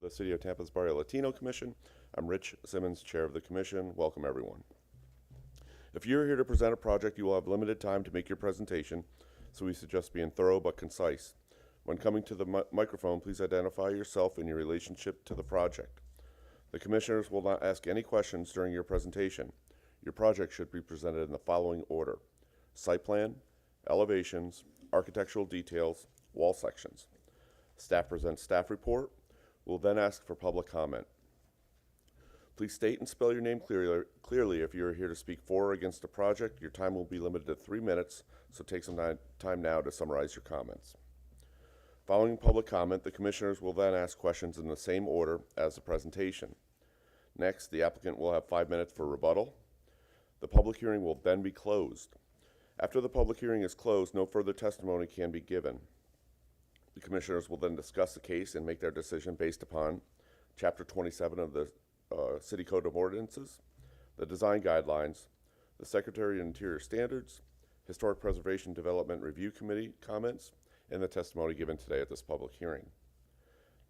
the City of Tampa's Barrio Latino Commission. I'm Rich Simmons, Chair of the Commission. Welcome, everyone. If you're here to present a project, you will have limited time to make your presentation, so we suggest being thorough but concise. When coming to the microphone, please identify yourself and your relationship to the project. The Commissioners will not ask any questions during your presentation. Your project should be presented in the following order: site plan, elevations, architectural details, wall sections. Staff presents staff report. We'll then ask for public comment. Please state and spell your name clearly if you are here to speak for or against a project. Your time will be limited to 3 minutes, so take some time now to summarize your comments. Following public comment, the Commissioners will then ask questions in the same order as the presentation. Next, the applicant will have 5 minutes for rebuttal. The public hearing will then be closed. After the public hearing is closed, no further testimony can be given. The Commissioners will then discuss the case and make their decision based upon Chapter 27 of the City Code of Ordinances, the Design Guidelines, the Secretary of Interior Standards, Historic Preservation Development Review Committee comments, and the testimony given today at this public hearing.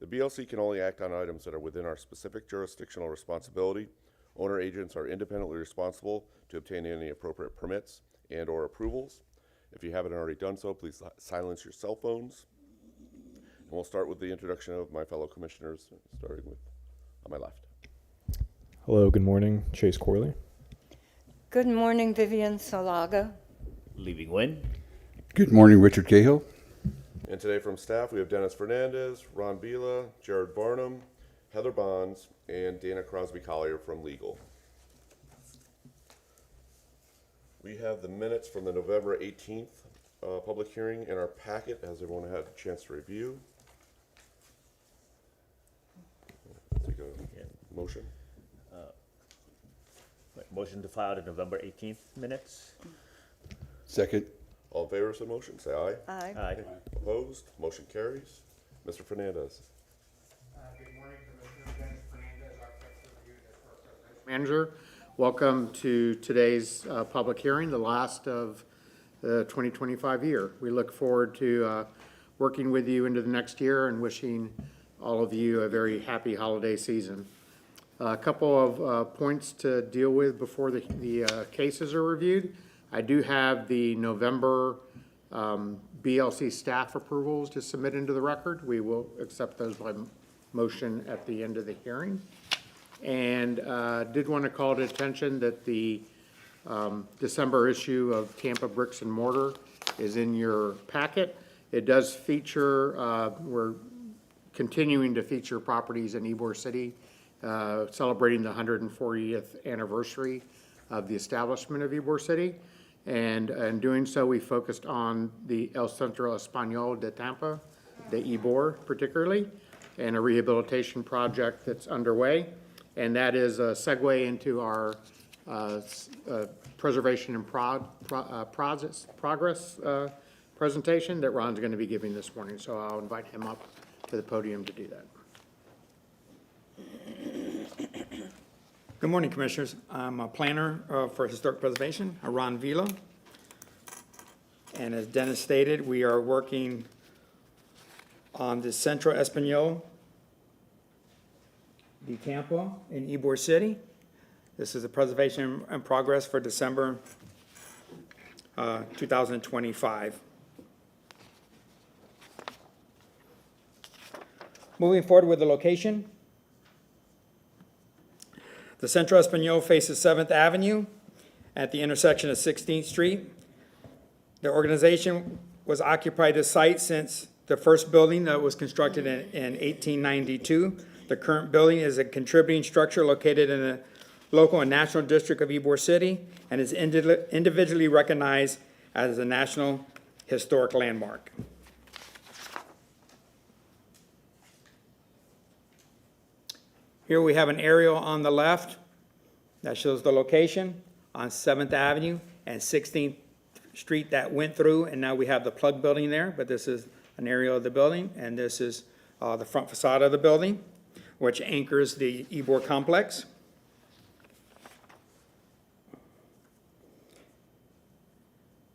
The BLC can only act on items that are within our specific jurisdictional responsibility. Owner agents are independently responsible to obtain any appropriate permits and or approvals. If you haven't already done so, please silence your cell phones. And we'll start with the introduction of my fellow commissioners, starting with on my left. Hello, good morning. Chase Corley. Good morning, Vivian Salaga. Leaving Win. Good morning, Richard Cahill. And today from staff, we have Dennis Fernandez, Ron Vila, Jared Barnum, Heather Bonds, and Dana Crosby-Collier from legal. We have the minutes from the November 18th public hearing in our packet, as everyone had a chance to review. Take a motion. Motion to file the November 18th minutes. Second. All in favor of the motion, say aye. Aye. Aye. Opposed? Motion carries. Mr. Fernandez. Good morning, Commissioner. Dennis Fernandez, Architecture Review and Historic Preservation Manager. Welcome to today's public hearing, the last of the 2025 year. We look forward to working with you into the next year and wishing all of you a very happy holiday season. A couple of points to deal with before the cases are reviewed. I do have the November BLC staff approvals to submit into the record. We will accept those by motion at the end of the hearing. And did want to call to attention that the December issue of Tampa Bricks and Mortar is in your packet. It does feature, we're continuing to feature properties in Ybor City, celebrating the 140th anniversary of the establishment of Ybor City. And in doing so, we focused on the El Centro Español de Tampa, the Ybor particularly, and a rehabilitation project that's underway. And that is a segue into our preservation and progress presentation that Ron's going to be giving this morning. So I'll invite him up to the podium to do that. Good morning, Commissioners. I'm a planner for Historic Preservation, Ron Vila. And as Dennis stated, we are working on the Centro Español de Tampa in Ybor City. This is a preservation in progress for December 2025. Moving forward with the location. The Centro Español faces 7th Avenue at the intersection of 16th Street. The organization was occupied the site since the first building that was constructed in 1892. The current building is a contributing structure located in the local and national district of Ybor City and is individually recognized as a National Historic Landmark. Here we have an aerial on the left that shows the location on 7th Avenue and 16th Street that went through, and now we have the plug building there, but this is an aerial of the building, and this is the front facade of the building, which anchors the Ybor complex.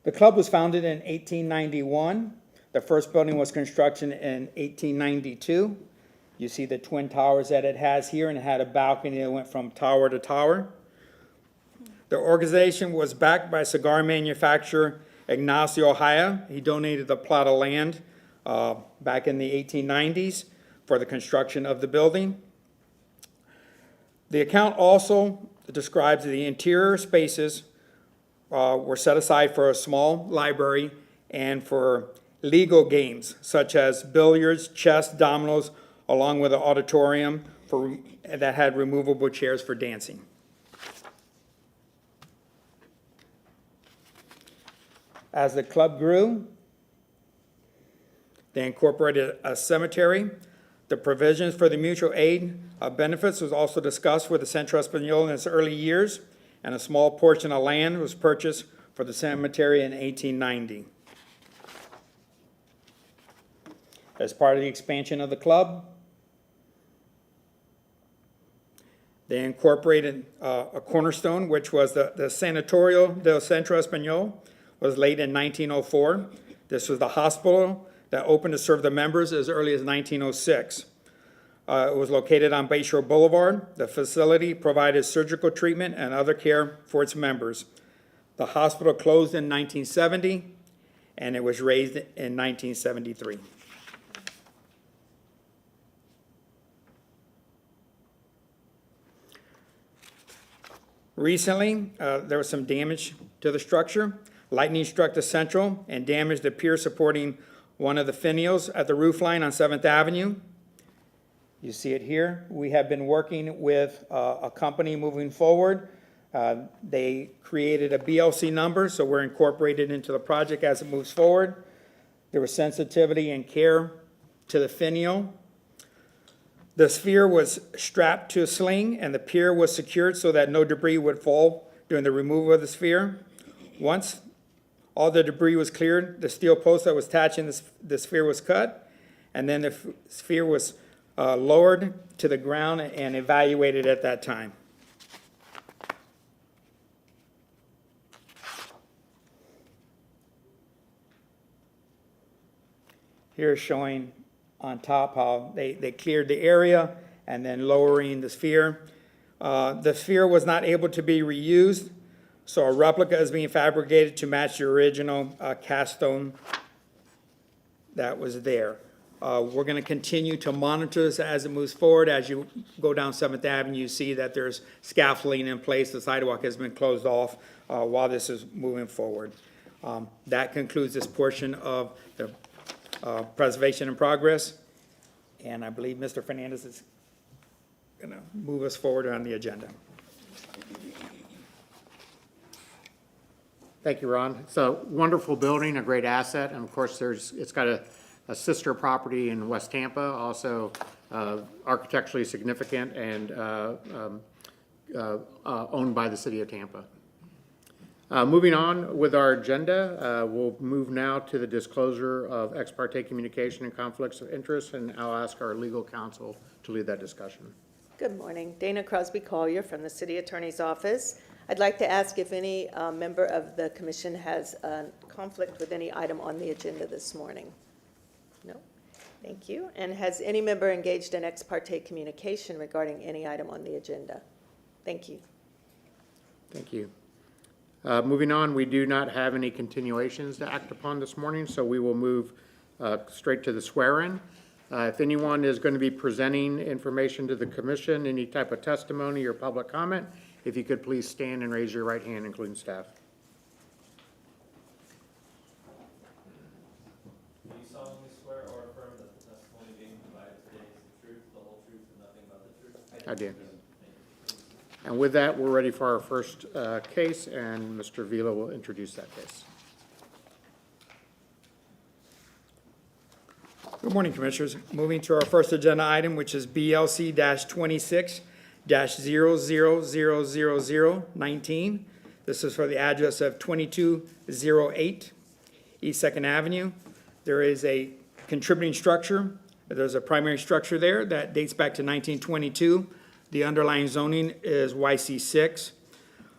The club was founded in 1891. The first building was constructed in 1892. You see the twin towers that it has here, and it had a balcony that went from tower to tower. The organization was backed by cigar manufacturer Ignacio Haya. He donated a plot of land back in the 1890s for the construction of the building. The account also describes the interior spaces were set aside for a small library and for legal games such as billiards, chess, dominoes, along with an auditorium that had removable chairs for dancing. As the club grew, they incorporated a cemetery. The provisions for the mutual aid benefits was also discussed with the Centro Español in its early years, and a small portion of land was purchased for the cemetery in 1890. As part of the expansion of the club, they incorporated a cornerstone, which was the Sanatorio del Centro Español, was laid in 1904. This was the hospital that opened to serve the members as early as 1906. It was located on Bayshore Boulevard. The facility provided surgical treatment and other care for its members. The hospital closed in 1970, and it was raised in 1973. Recently, there was some damage to the structure. Lightning struck the central and damaged the pier supporting one of the finials at the roof line on 7th Avenue. You see it here. We have been working with a company moving forward. They created a BLC number, so we're incorporated into the project as it moves forward. There was sensitivity and care to the finial. The sphere was strapped to a sling, and the pier was secured so that no debris would fall during the removal of the sphere. Once all the debris was cleared, the steel post that was attaching the sphere was cut, and then the sphere was lowered to the ground and evaluated at that time. Here is showing on top how they cleared the area and then lowering the sphere. The sphere was not able to be reused, so a replica is being fabricated to match the original cast stone that was there. We're going to continue to monitor this as it moves forward. As you go down 7th Avenue, you see that there's scaffolding in place. The sidewalk has been closed off while this is moving forward. That concludes this portion of the preservation in progress. And I believe Mr. Fernandez is going to move us forward on the agenda. Thank you, Ron. It's a wonderful building, a great asset, and of course, it's got a sister property in West Tampa, also architecturally significant and owned by the city of Tampa. Moving on with our agenda, we'll move now to the disclosure of ex parte communication and conflicts of interest, and I'll ask our legal counsel to lead that discussion. Good morning. Dana Crosby Collier from the City Attorney's Office. I'd like to ask if any member of the commission has a conflict with any item on the agenda this morning. No? Thank you. And has any member engaged in ex parte communication regarding any item on the agenda? Thank you. Thank you. Moving on, we do not have any continuations to act upon this morning, so we will move straight to the swear-in. If anyone is going to be presenting information to the commission, any type of testimony or public comment, if you could please stand and raise your right hand, including staff. Do you solemnly swear or affirm that the testimony being provided today is the truth, the whole truth, and nothing but the truth? I do. And with that, we're ready for our first case, and Mr. Vila will introduce that case. Good morning, Commissioners. Moving to our first agenda item, which is BLC-26-000019. This is for the address of 2208 East 2nd Avenue. There is a contributing structure. There's a primary structure there that dates back to 1922. The underlying zoning is YC6.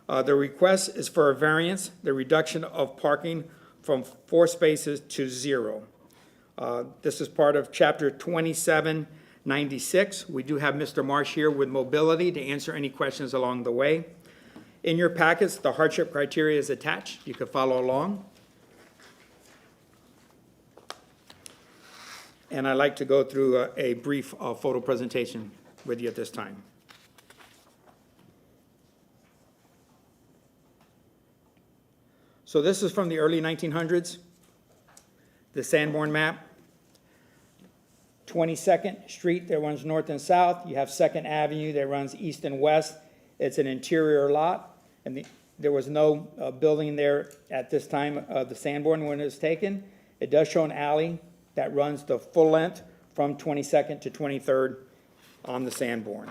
The request is for a variance, the reduction of parking from 4 spaces to 0. This is part of Chapter 27 96. We do have Mr. Marsh here with mobility to answer any questions along the way. In your packets, the hardship criteria is attached. You can follow along. And I'd like to go through a brief photo presentation with you at this time. So this is from the early 1900s, the Sanborn map. 22nd Street that runs north and south. You have 2nd Avenue that runs east and west. It's an interior lot, and there was no building there at this time of the Sanborn when it was taken. It does show an alley that runs the full length from 22nd to 23rd on the Sanborn.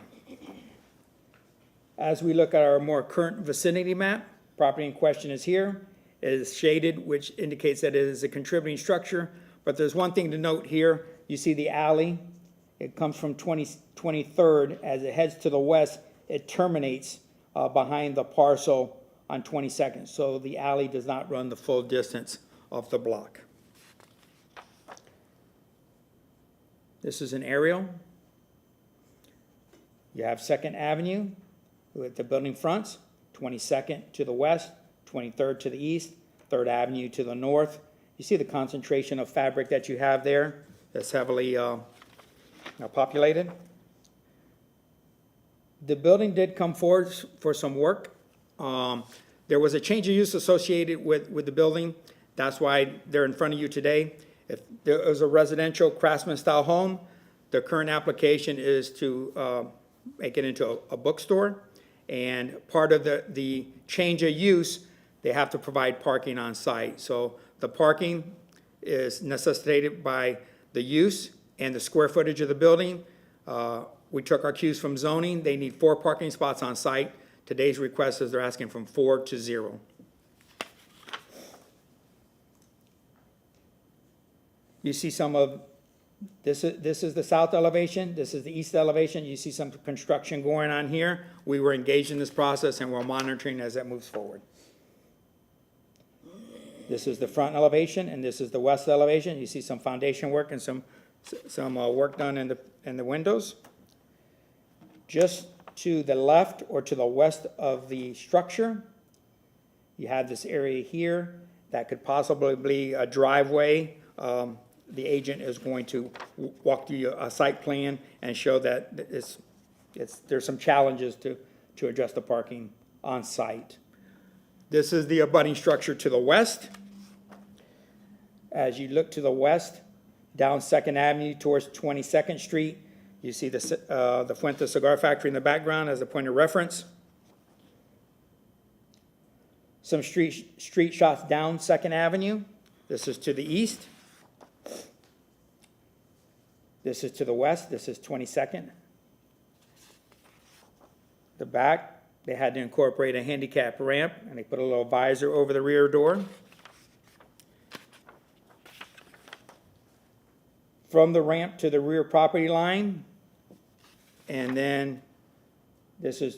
As we look at our more current vicinity map, property in question is here. It is shaded, which indicates that it is a contributing structure, but there's one thing to note here. You see the alley, it comes from 23rd. As it heads to the west, it terminates behind the parcel on 22nd. So the alley does not run the full distance of the block. This is an aerial. You have 2nd Avenue with the building fronts, 22nd to the west, 23rd to the east, 3rd Avenue to the north. You see the concentration of fabric that you have there that's heavily populated. The building did come forward for some work. There was a change of use associated with the building. That's why they're in front of you today. If there was a residential craftsman-style home, the current application is to make it into a bookstore. And part of the change of use, they have to provide parking on site. So the parking is necessitated by the use and the square footage of the building. We took our cues from zoning. They need 4 parking spots on site. Today's request is they're asking from 4 to 0. You see some of, this is the south elevation, this is the east elevation. You see some construction going on here. We were engaged in this process and we're monitoring as it moves forward. This is the front elevation and this is the west elevation. You see some foundation work and some work done in the windows. Just to the left or to the west of the structure, you have this area here that could possibly be a driveway. The agent is going to walk through a site plan and show that there's some challenges to address the parking on site. This is the abutting structure to the west. As you look to the west, down 2nd Avenue towards 22nd Street, you see the Fuente Cigar Factory in the background as a point of reference. Some street shots down 2nd Avenue. This is to the east. This is to the west. This is 22nd. The back, they had to incorporate a handicap ramp, and they put a little visor over the rear door. From the ramp to the rear property line, and then this is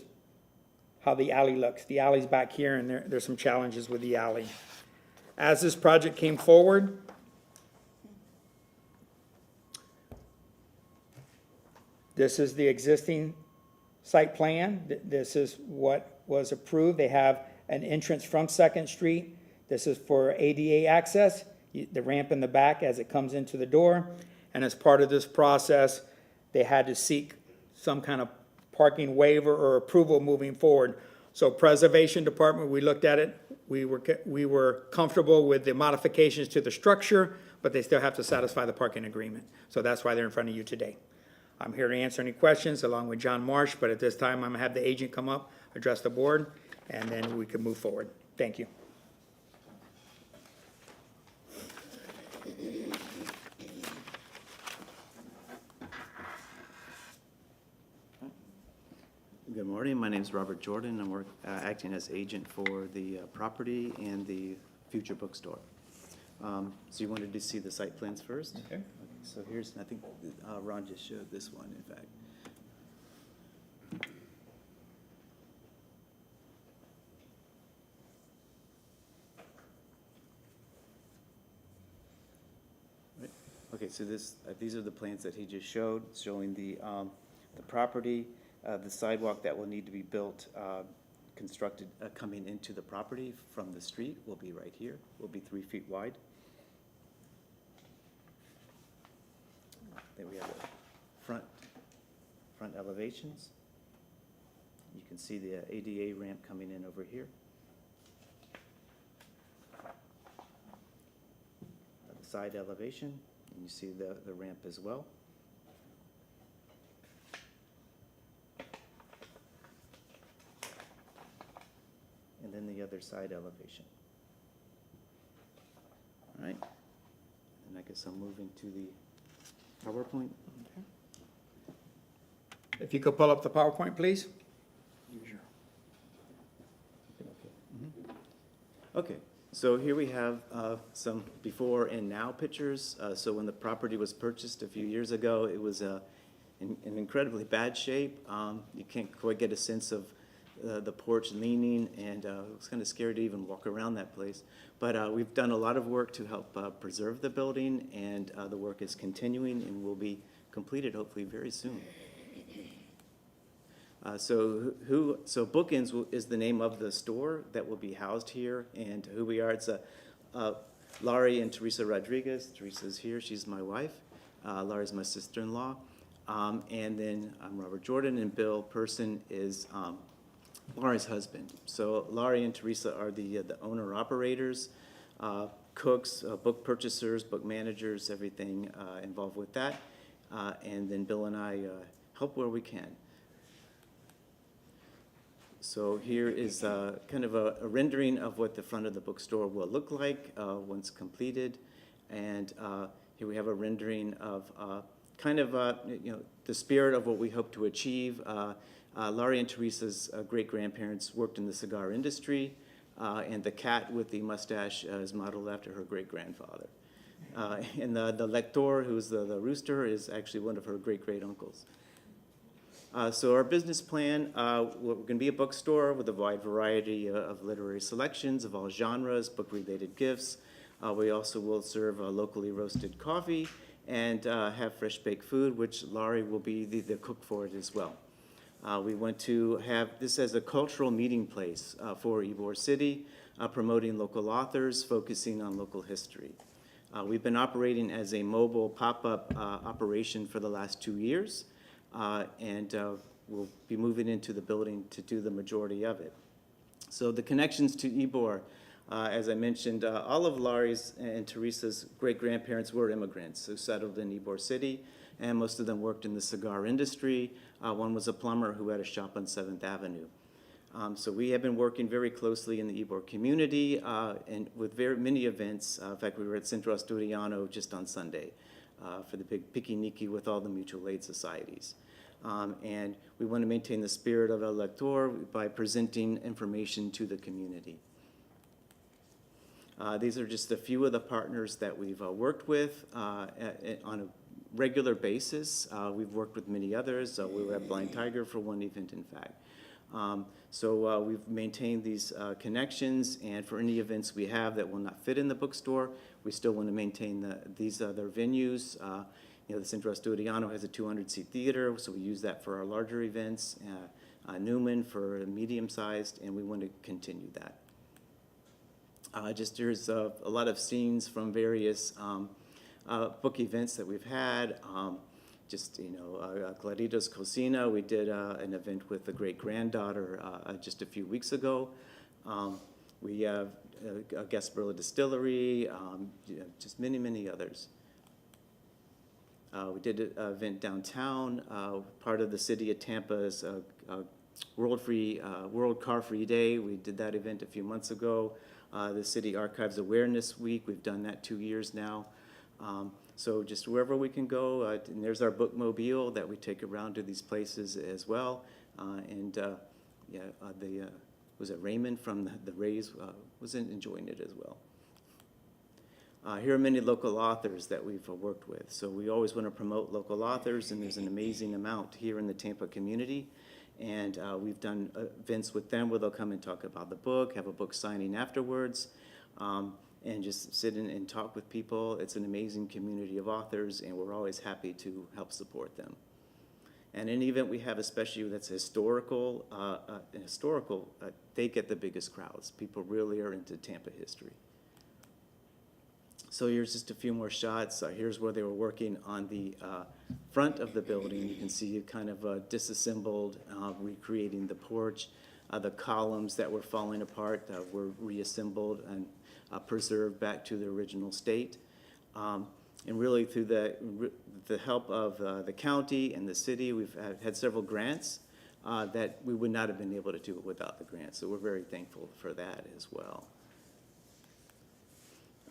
how the alley looks. The alley's back here, and there's some challenges with the alley. As this project came forward, this is the existing site plan. This is what was approved. They have an entrance from 2nd Street. This is for ADA access, the ramp in the back as it comes into the door. And as part of this process, they had to seek some kind of parking waiver or approval moving forward. So Preservation Department, we looked at it. We were comfortable with the modifications to the structure, but they still have to satisfy the parking agreement. So that's why they're in front of you today. I'm here to answer any questions along with John Marsh, but at this time, I'm gonna have the agent come up, address the board, and then we can move forward. Thank you. Good morning. My name is Robert Jordan. I'm acting as agent for the property and the future bookstore. So you wanted to see the site plans first? Okay. So here's, I think Ron just showed this one, in fact. Right. Okay, so these are the plans that he just showed, showing the property, the sidewalk that will need to be built, constructed, coming into the property from the street will be right here, will be 3 feet wide. Then we have the front elevations. You can see the ADA ramp coming in over here. The side elevation, and you see the ramp as well. And then the other side elevation. All right, and I guess I'm moving to the PowerPoint. If you could pull up the PowerPoint, please. Okay, so here we have some before and now pictures. So when the property was purchased a few years ago, it was in incredibly bad shape. You can't quite get a sense of the porch leaning, and it was kind of scary to even walk around that place. But we've done a lot of work to help preserve the building, and the work is continuing and will be completed hopefully very soon. So Bookends is the name of the store that will be housed here, and who we are. It's Laurie and Teresa Rodriguez. Teresa's here. She's my wife. Laurie's my sister-in-law. And then I'm Robert Jordan, and Bill Person is Laurie's husband. So Laurie and Teresa are the owner-operators, cooks, book purchasers, book managers, everything involved with that. And then Bill and I help where we can. So here is kind of a rendering of what the front of the bookstore will look like once completed. And here we have a rendering of kind of the spirit of what we hope to achieve. Laurie and Teresa's great-grandparents worked in the cigar industry, and the cat with the mustache is modeled after her great-grandfather. And the lector, who's the rooster, is actually one of her great-great-uncles. So our business plan, we're going to be a bookstore with a wide variety of literary selections of all genres, book-related gifts. We also will serve locally roasted coffee and have fresh baked food, which Laurie will be the cook for it as well. We want to have this as a cultural meeting place for Ybor City, promoting local authors, focusing on local history. We've been operating as a mobile pop-up operation for the last 2 years. And we'll be moving into the building to do the majority of it. So the connections to Ybor, as I mentioned, all of Laurie's and Teresa's great-grandparents were immigrants who settled in Ybor City, and most of them worked in the cigar industry. One was a plumber who had a shop on 7th Avenue. So we have been working very closely in the Ybor community and with very many events. In fact, we were at Centro Asturiano just on Sunday for the big piquinique with all the mutual aid societies. And we want to maintain the spirit of El Lector by presenting information to the community. These are just a few of the partners that we've worked with on a regular basis. We've worked with many others. We were at Blind Tiger for one event, in fact. So we've maintained these connections, and for any events we have that will not fit in the bookstore, we still want to maintain these other venues. The Centro Asturiano has a 200-seat theater, so we use that for our larger events. Newman for medium-sized, and we want to continue that. There's a lot of scenes from various book events that we've had. Clarita's Cocina, we did an event with the great-granddaughter just a few weeks ago. We have Gasparilla Distillery, just many, many others. We did an event downtown, part of the city of Tampa's World Car Free Day. We did that event a few months ago. The City Archives Awareness Week, we've done that 2 years now. So just wherever we can go, and there's our bookmobile that we take around to these places as well. Was it Raymond from the Rays was enjoying it as well. Here are many local authors that we've worked with. So we always want to promote local authors, and there's an amazing amount here in the Tampa community. And we've done events with them where they'll come and talk about the book, have a book signing afterwards. and just sit and talk with people. It's an amazing community of authors, and we're always happy to help support them. And any event we have, especially that's historical, they get the biggest crowds. People really are into Tampa history. So here's just a few more shots. Here's where they were working on the front of the building. You can see it kind of disassembled, recreating the porch. The columns that were falling apart were reassembled and preserved back to their original state. And really through the help of the county and the city, we've had several grants that we would not have been able to do it without the grants. So we're very thankful for that as well.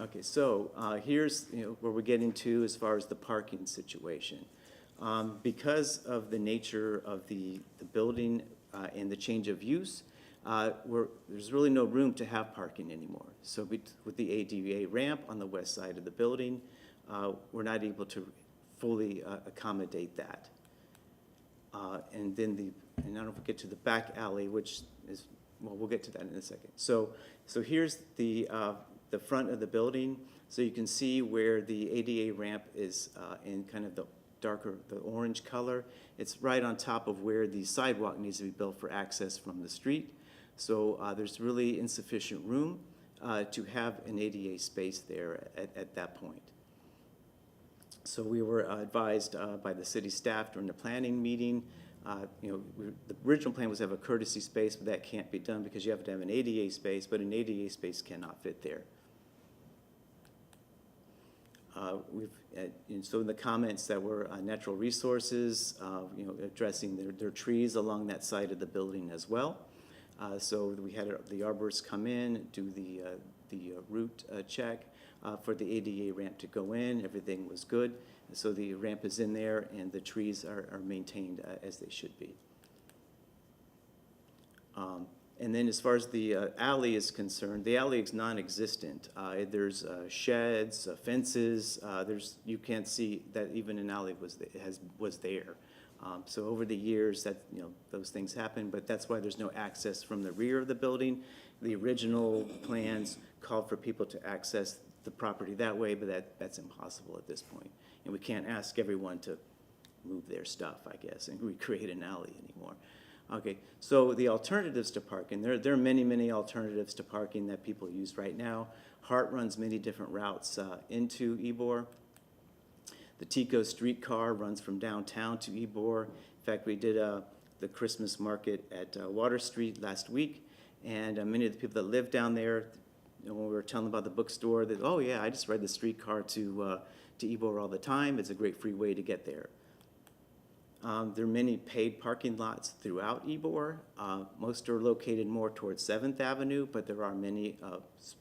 Okay, so here's where we're getting to as far as the parking situation. Because of the nature of the building and the change of use, there's really no room to have parking anymore. So with the ADA ramp on the west side of the building, we're not able to fully accommodate that. And then and I don't know if we get to the back alley, which is, well, we'll get to that in a second. So here's the front of the building. So you can see where the ADA ramp is in kind of the orange color. It's right on top of where the sidewalk needs to be built for access from the street. So there's really insufficient room to have an ADA space there at that point. So we were advised by the city staff during the planning meeting. The original plan was to have a courtesy space, but that can't be done because you have to have an ADA space, but an ADA space cannot fit there. And so in the comments that were natural resources, addressing their trees along that side of the building as well. So we had the arborists come in, do the route check for the ADA ramp to go in. Everything was good. So the ramp is in there and the trees are maintained as they should be. And then as far as the alley is concerned, the alley is non-existent. There's sheds, fences. You can't see that even an alley was there. So over the years, those things happen, but that's why there's no access from the rear of the building. The original plans called for people to access the property that way, but that's impossible at this point. And we can't ask everyone to move their stuff, I guess, and recreate an alley anymore. Okay, so the alternatives to parking, there are many, many alternatives to parking that people use right now. HART runs many different routes into Ybor. The Tico streetcar runs from downtown to Ybor. In fact, we did the Christmas market at Water Street last week, and many of the people that live down there, when we were telling them about the bookstore, that, oh yeah, I just ride the streetcar to Ybor all the time. It's a great free way to get there. There are many paid parking lots throughout Ybor. Most are located more towards 7th Avenue, but there are many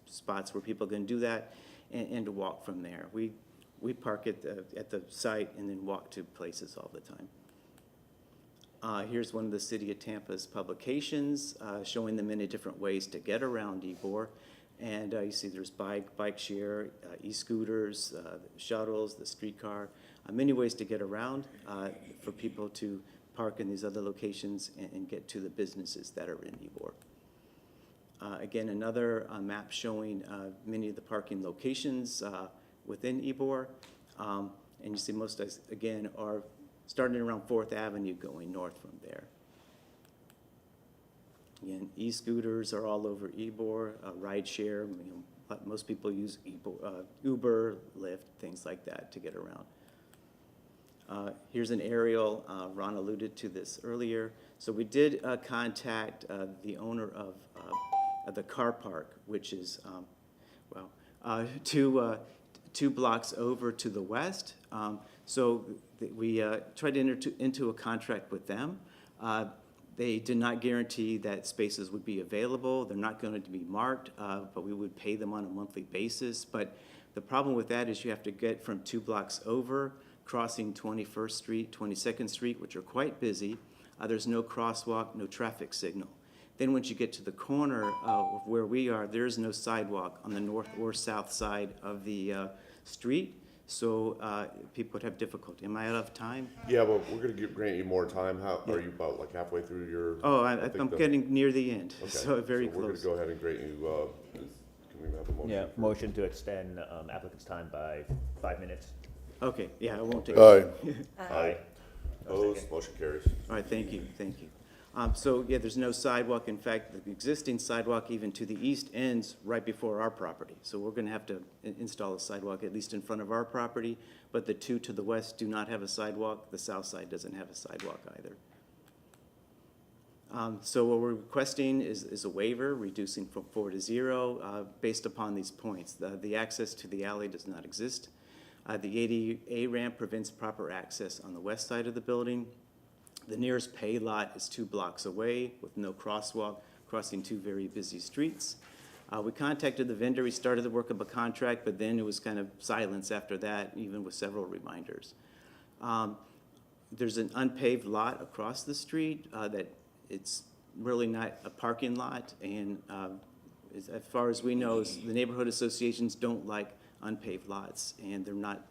spots where people can do that and to walk from there. We park at the site and then walk to places all the time. Here's one of the City of Tampa's publications showing the many different ways to get around Ybor. And you see there's bike share, e-scooters, shuttles, the streetcar, many ways to get around for people to park in these other locations and get to the businesses that are in Ybor. Again, another map showing many of the parking locations within Ybor. And you see most, again, are starting around 4th Avenue going north from there. Again, e-scooters are all over Ybor, rideshare. Most people use Uber, Lyft, things like that to get around. Here's an aerial. Ron alluded to this earlier. So we did contact the owner of the car park, which is, 2 blocks over to the west. So we tried to enter into a contract with them. They did not guarantee that spaces would be available. They're not going to be marked, but we would pay them on a monthly basis. But the problem with that is you have to get from 2 blocks over, crossing 21st Street, 22nd Street, which are quite busy. There's no crosswalk, no traffic signal. Then once you get to the corner of where we are, there's no sidewalk on the north or south side of the street. So people would have difficulty. Am I out of time? Yeah, but we're going to grant you more time. How are you about like halfway through your? Oh, I'm getting near the end, Okay. so very We're going close. to go ahead and grant you we have a motion? Yeah, for- motion to extend applicant's time by 5 minutes. Okay, yeah, I won't take. Aye. Aye. Opposed, motion carries. All right, thank you, thank you. So, yeah, there's no sidewalk. In fact, the existing sidewalk even to the east ends right before our property. So we're gonna have to install a sidewalk, at least in front of our property, but the two to the west do not have a sidewalk. The south side doesn't have a sidewalk either. So what we're requesting is a waiver, reducing from 4 to 0, based upon these points. The access to the alley does not exist. The ADA ramp prevents proper access on the west side of the building. The nearest pay lot is 2 blocks away with no crosswalk, crossing 2 very busy streets. We contacted the vendor, he started the work of a contract, but then it was kind of silence after that, even with several reminders. There's an unpaved lot across the street that it's really not a parking lot, and as far as we know, the neighborhood associations don't like unpaved lots, and they're not,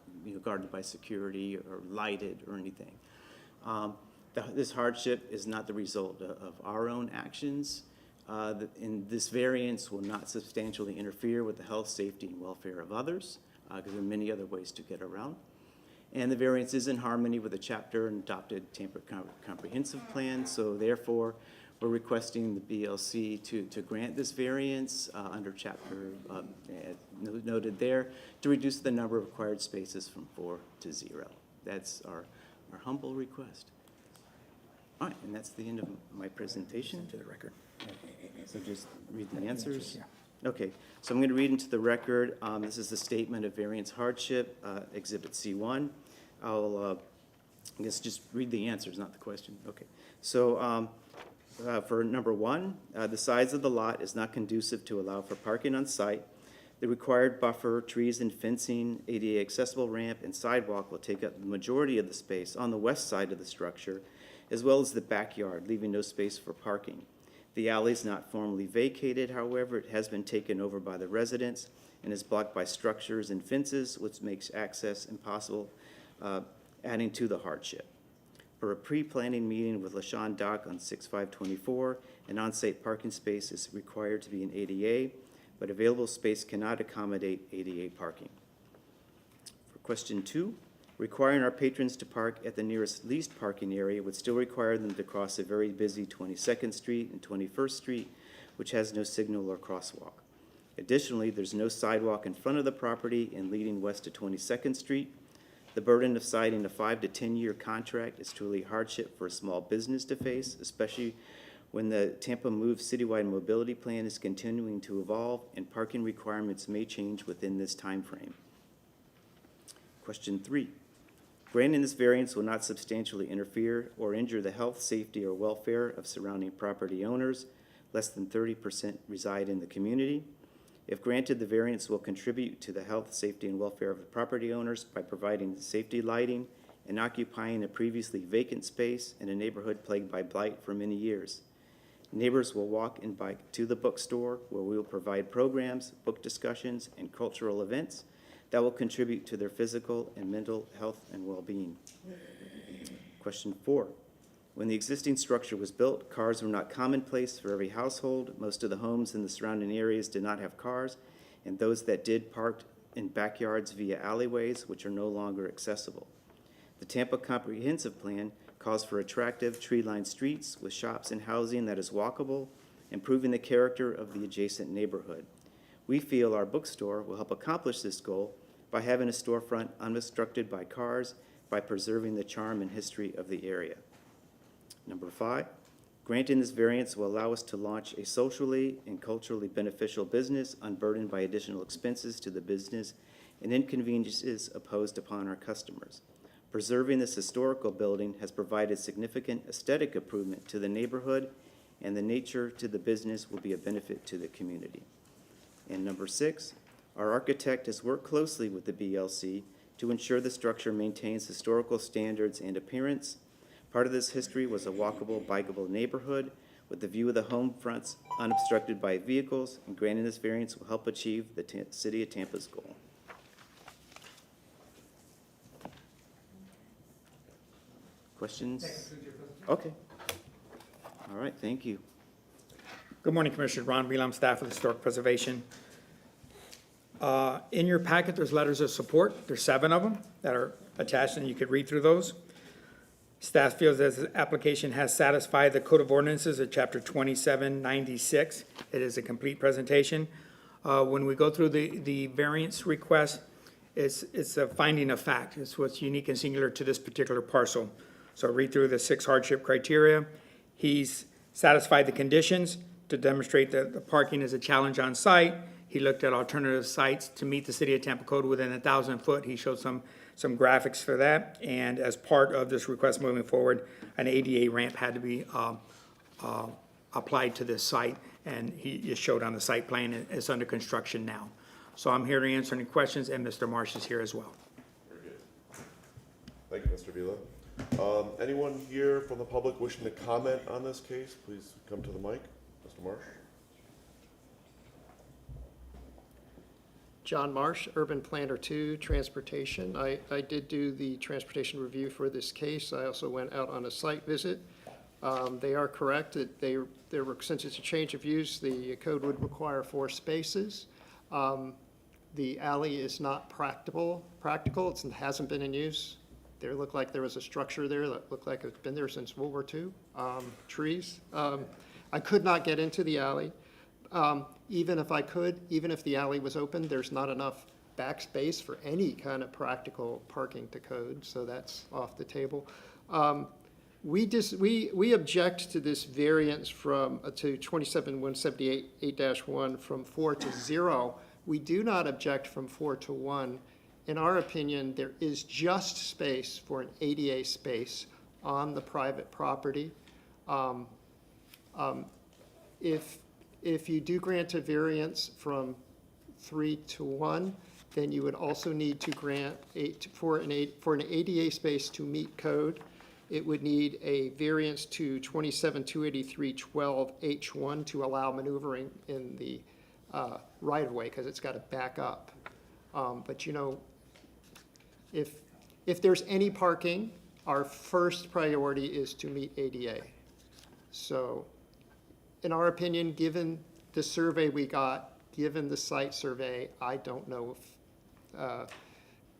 guarded by security or lighted or anything. This hardship is not the result of our own actions, and this variance will not substantially interfere with the health, safety, and welfare of others, because there are many other ways to get around. And the variance is in harmony with the chapter and adopted Tampa Comprehensive Plan, so therefore, we're requesting the BLC to grant this variance under chapter noted there, to reduce the number of required spaces from 4 to 0. That's our humble request. All right, and that's the end of my presentation. To the record. So just read the answers. Okay, so I'm going to read into the record. This is the statement of variance hardship, Exhibit C1. I'll, I guess, just read the answers, not the question. Okay, so for number 1, the size of the lot is not conducive to allow for parking on site. The required buffer, trees and fencing, ADA accessible ramp, and sidewalk will take up the majority of the space on the west side of the structure, as well as the backyard, leaving no space for parking. The alley is not formally vacated, however, it has been taken over by the residents and is blocked by structures and fences, which makes access impossible, adding to the hardship. For a pre-planning meeting with LaShawn Dock on 6/5/24, an on-site parking space is required to be an ADA, but available space cannot accommodate ADA parking. For question 2, requiring our patrons to park at the nearest leased parking area would still require them to cross a very busy 22nd Street and 21st Street, which has no signal or crosswalk. Additionally, there's no sidewalk in front of the property and leading west to 22nd Street. The burden of citing a 5 to 10 year contract is truly a hardship for a small business to face, especially when the Tampa Move citywide mobility plan is continuing to evolve and parking requirements may change within this time frame. Question 3. Granting this variance will not substantially interfere or injure the health, safety, or welfare of surrounding property owners. Less than 30% reside in the community. If granted, the variance will contribute to the health, safety, and welfare of the property owners by providing safety lighting and occupying a previously vacant space in a neighborhood plagued by blight for many years. Neighbors will walk and bike to the bookstore, where we will provide programs, book discussions, and cultural events that will contribute to their physical and mental health and well-being. Question 4. When the existing structure was built, cars were not commonplace for every household. Most of the homes in the surrounding areas did not have cars, and those that did parked in backyards via alleyways, which are no longer accessible. The Tampa Comprehensive Plan calls for attractive tree-lined streets with shops and housing that is walkable, improving the character of the adjacent neighborhood. We feel our bookstore will help accomplish this goal by having a storefront unobstructed by cars, by preserving the charm and history of the area. Number 5, granting this variance will allow us to launch a socially and culturally beneficial business unburdened by additional expenses to the business and inconveniences imposed upon our customers. Preserving this historical building has provided significant aesthetic improvement to the neighborhood, and the nature to the business will be a benefit to the community. And number 6, our architect has worked closely with the BLC to ensure the structure maintains historical standards and appearance. Part of this history was a walkable, bikeable neighborhood with the view of the home fronts unobstructed by vehicles, and granting this variance will help achieve the City of Tampa's goal. Questions? Okay. All right, thank you. Good morning, Commissioner. Ron Wheelam, staff of Historic Preservation. In your packet, there's letters of support. There's 7 of them that are attached, and you could read through those. Staff feels that the application has satisfied the Code of Ordinances of Chapter 2796. It is a complete presentation. When we go through the variance request, it's a finding of fact. It's what's unique and singular to this particular parcel. So read through the 6 hardship criteria. He's satisfied the conditions to demonstrate that the parking is a challenge on site. He looked at alternative sites to meet the City of Tampa code within 1,000 foot. He showed some graphics for that. And as part of this request moving forward, an ADA ramp had to be applied to this site. And he showed on the site plan, and it's under construction now. So I'm here to answer any questions, and Mr. Marsh is here as well. Very good. Thank you, Mr. Vila. Anyone here from the public wishing to comment on this case, please come to the mic. Mr. Marsh? John Marsh, Urban Planner 2, Transportation. I did do the transportation review for this case. I also went out on a site visit. They are correct that since it's a change of use, the code would require 4 spaces. The alley is not practical. It hasn't been in use. There looked like there was a structure there that looked like it's been there since World War II, trees. I could not get into the alley. Even if I could, even if the alley was open, there's not enough backspace for any kind of practical parking to code, so that's off the table. We object to this variance to 27178-1 from 4 to 0. We do not object from 4 to 1. In our opinion, there is just space for an ADA space on the private property. If you do grant a variance from 3 to 1, then you would also need to grant for an ADA space to meet code. It would need a variance to 27283-12H1 to allow maneuvering in the right-of-way, because it's got to back up. But you know, if there's any parking, our first priority is to meet ADA. So in our opinion, given the survey we got, given the site survey, I don't know if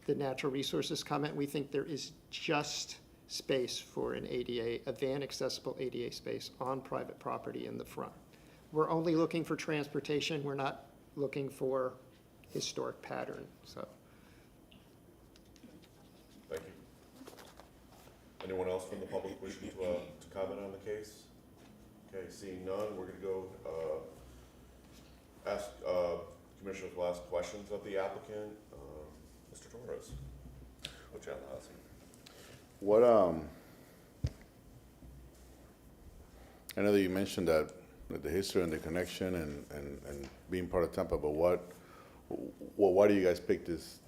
the natural resources comment, we think there is just space for an ADA, a van accessible ADA space on private property in the front. We're only looking for transportation. We're not looking for historic pattern, so. Thank you. Anyone else from the public wishing to comment on the case? Okay, seeing none, we're gonna go, commissioners will ask questions of the applicant. Mr. Torres. What you have to ask? What, I know that you mentioned that the history and the connection and being part of Tampa, but why do you guys pick this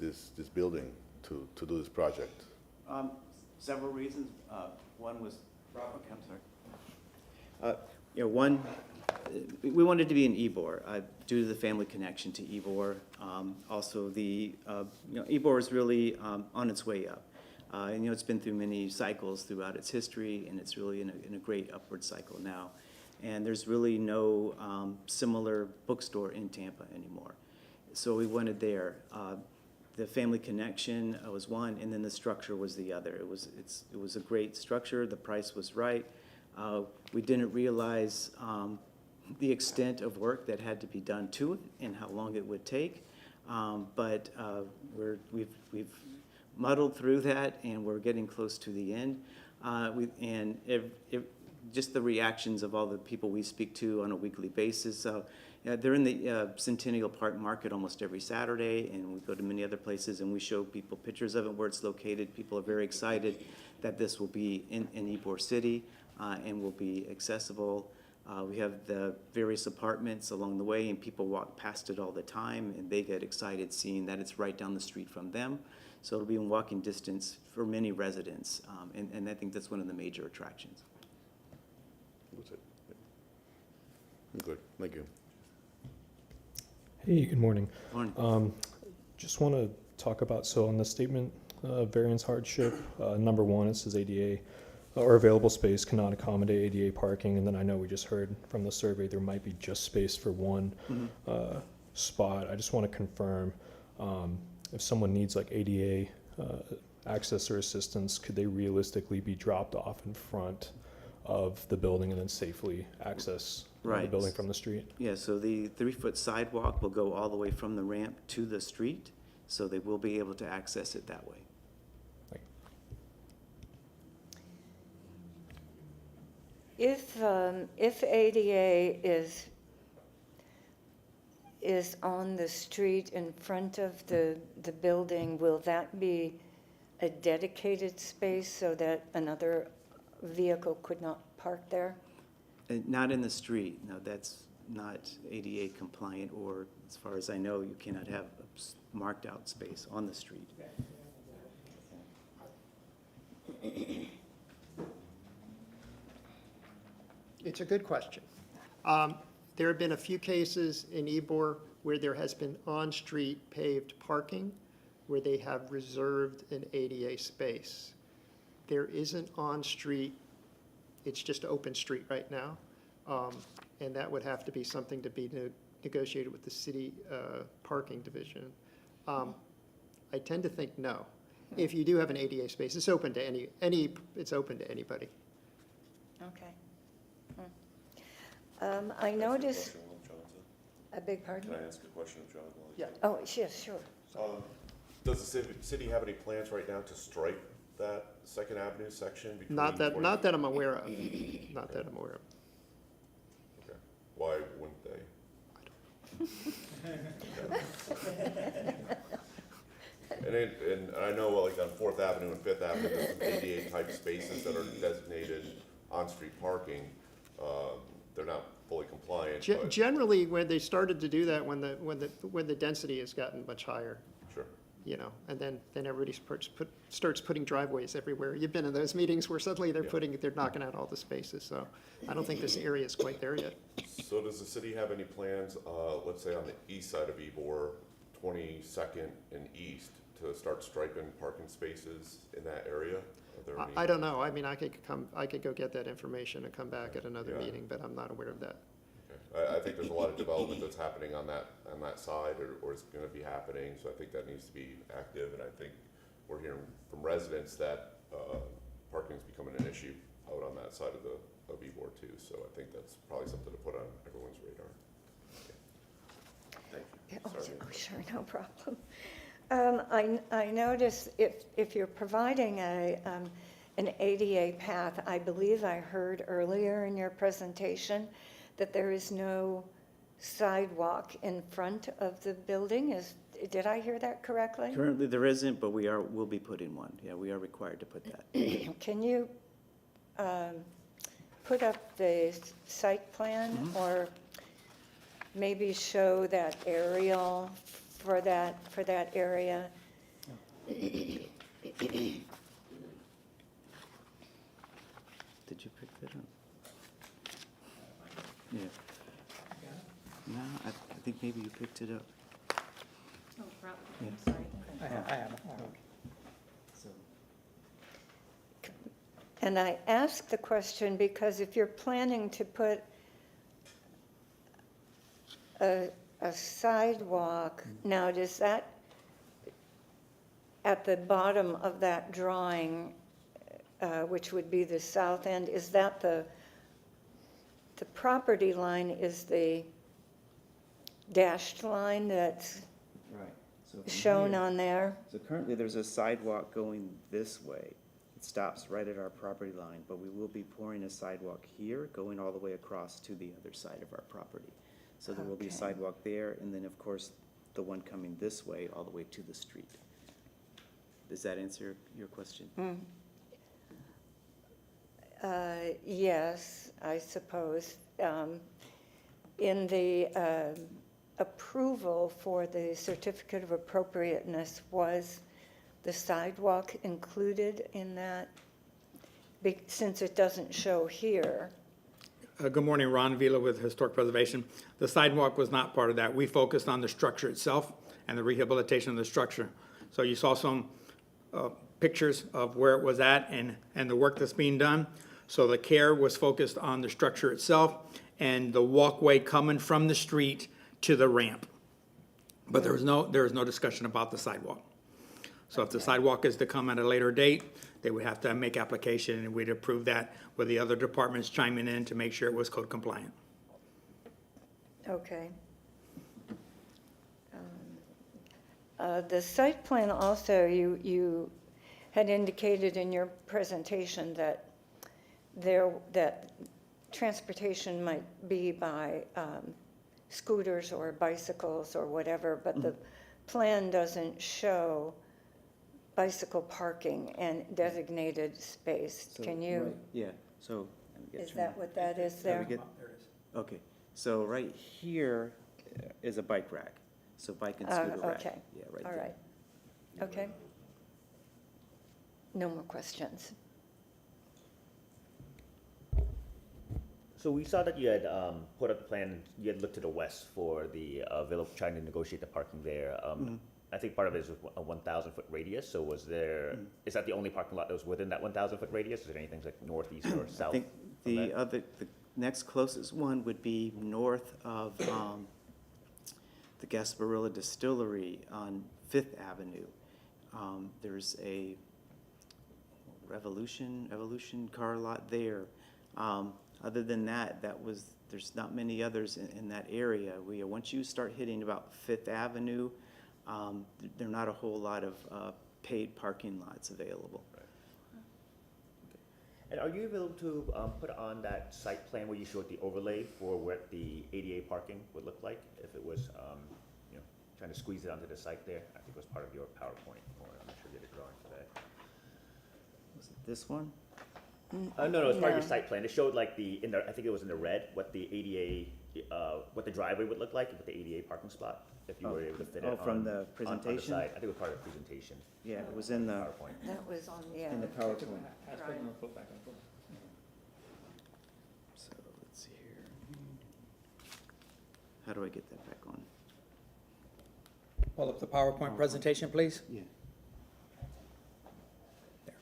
building to do this project? Several reasons. One was, okay, I'm sorry. One, we wanted to be in Ybor due to the family connection to Ybor. Also, Ybor is really on its way up. It's been through many cycles throughout its history, and it's really in a great upward cycle now. And there's really no similar bookstore in Tampa anymore. So we wanted there. The family connection was one, and then the structure was the other. It was a great structure. The price was right. We didn't realize the extent of work that had to be done to it and how long it would take. But we've muddled through that, and we're getting close to the end. Just the reactions of all the people we speak to on a weekly basis. They're in the Centennial Park Market almost every Saturday, and we go to many other places, and we show people pictures of it, where it's located. People are very excited that this will be in Ybor City and will be accessible. We have the various apartments along the way, and people walk past it all the time, and they get excited seeing that it's right down the street from them. So it'll be in walking distance for many residents, and I think that's one of the major attractions. That's it. I'm good, thank you. Hey, good morning. Morning. Just want to talk about, so on the statement variance hardship, number 1, it says ADA or available space cannot accommodate ADA parking. And then I know we just heard from the survey there might be just space for one spot. I just want to confirm If someone needs like ADA access or assistance, could they realistically be dropped off in front of the building and then safely access the Right. building from the street? Yeah, so the 3-foot sidewalk will go all the way from the ramp to the street, so they will be able to access it that way. If ADA is on the street in front of the building, will that be a dedicated space so that another vehicle could not park there? Not in the street, no, that's not ADA compliant, or as far as I know, you cannot have a marked out space on the street. It's a good question. There have been a few cases in Ybor where there has been on-street paved parking where they have reserved an ADA space. There isn't on-street, it's just open street right now. And that would have to be something to be negotiated with the city parking division. I tend to think no. If you do have an ADA space, it's open to it's open to anybody. Okay. I noticed, a big pardon? Can I ask a question of John? Yeah. Oh, yes, sure. Does the city have any plans right now to stripe that Second Avenue section between? Not that I'm aware of. Not that I'm aware of. Okay. Why wouldn't they? And I know like on 4th Avenue and 5th Avenue, there's some ADA type spaces that are designated on-street parking. They're not fully compliant, but Generally, when they started to do that, when the density has gotten much higher, sure. you know, and then everybody starts putting driveways everywhere. You've been in those meetings where suddenly they're knocking out all the spaces, so I don't think this area is quite there yet. So does the city have any plans, let's say on the east side of Ybor, 22nd and east, to start striping parking spaces in that area? Are there any? I don't know. I mean, I could go get that information and come back at another Yeah. meeting, but I'm not aware of that. Okay. I think there's a lot of development that's happening on that side, or is gonna be happening, so I think that needs to be active, and I think we're hearing from residents that, parking's becoming an issue out on that side of Ybor too, so I think that's probably something to put on everyone's radar. Okay. Thank you. Sorry. Oh, sure, no problem. I noticed if you're providing an ADA path, I believe I heard earlier in your presentation that there is no sidewalk in front of the building. Did I hear that correctly? Currently, there isn't, but we'll be putting one. Yeah, we are required to put that. Can you put up the site plan or maybe show that aerial for that area? Did you pick that up? Yeah. No, I think maybe you picked it up. Oh, Yeah. I'm sorry. I have it. So, And I ask the question because if you're planning to put a sidewalk, now does that, at the bottom of that drawing, which would be the south end, is that the property line is the dashed line that's right. So from shown here- on there? So currently, there's a sidewalk going this way. It stops right at our property line, but we will be pouring a sidewalk here, going all the way across to the other side of our property. So there will be a Okay. sidewalk there, and then, of course, the one coming this way, all the way to the street. Does that answer your question? Yes, I suppose. In the approval for the certificate of appropriateness, was the sidewalk included in that? Since it doesn't show here. Good morning, Ron Vila with Historic Preservation. The sidewalk was not part of that. We focused on the structure itself and the rehabilitation of the structure. So you saw some pictures of where it was at and the work that's being done. So the care was focused on the structure itself and the walkway coming from the street to the ramp. But there was no discussion about the sidewalk. So if the sidewalk is to come at a later date, they would have to make application, and we'd approve that with the other departments chiming in to make sure it was code compliant. Okay. The site plan also, you had indicated in your presentation that that transportation might be by scooters or bicycles or whatever, but the plan doesn't show bicycle parking and designated space. So, Can you, right, yeah, so. let me get is turned- that what that is let there? me get- Okay, so right here is a bike rack, so bike and scooter rack. Okay, Yeah, right all there. right. Okay. No more questions. So we saw that you had put up the plan, you had looked to the west for the village, trying to negotiate the parking there. I think part of it is a 1,000-foot radius, so was there, is that the only parking lot that was within that 1,000-foot radius? Is there anything like northeast or I south? think from the that? the next closest one would be north of the Gasparilla Distillery on Fifth Avenue. There's a Evolution car lot there. Other than that, there's not many others in that area. Once you start hitting about Fifth Avenue, there are not a whole lot of paid parking lots available. And are you able to put on that site plan where you showed the overlay for what the ADA parking would look like if it was, trying to squeeze it onto the site there? I think it was part of your PowerPoint, or I'm not sure you did a drawing for that. Was it this one? No, it's part of your No. site plan. It showed like I think it was in the red, what the ADA, what the driveway would look like with the ADA parking spot, if you were able to fit it Oh, from on the on the presentation? side. I think it was part of the presentation. Yeah, it was in the PowerPoint. That was on, yeah. PowerPoint. Right. So let's see here. How do I get that back on? Pull up the PowerPoint presentation, please. Yeah. There.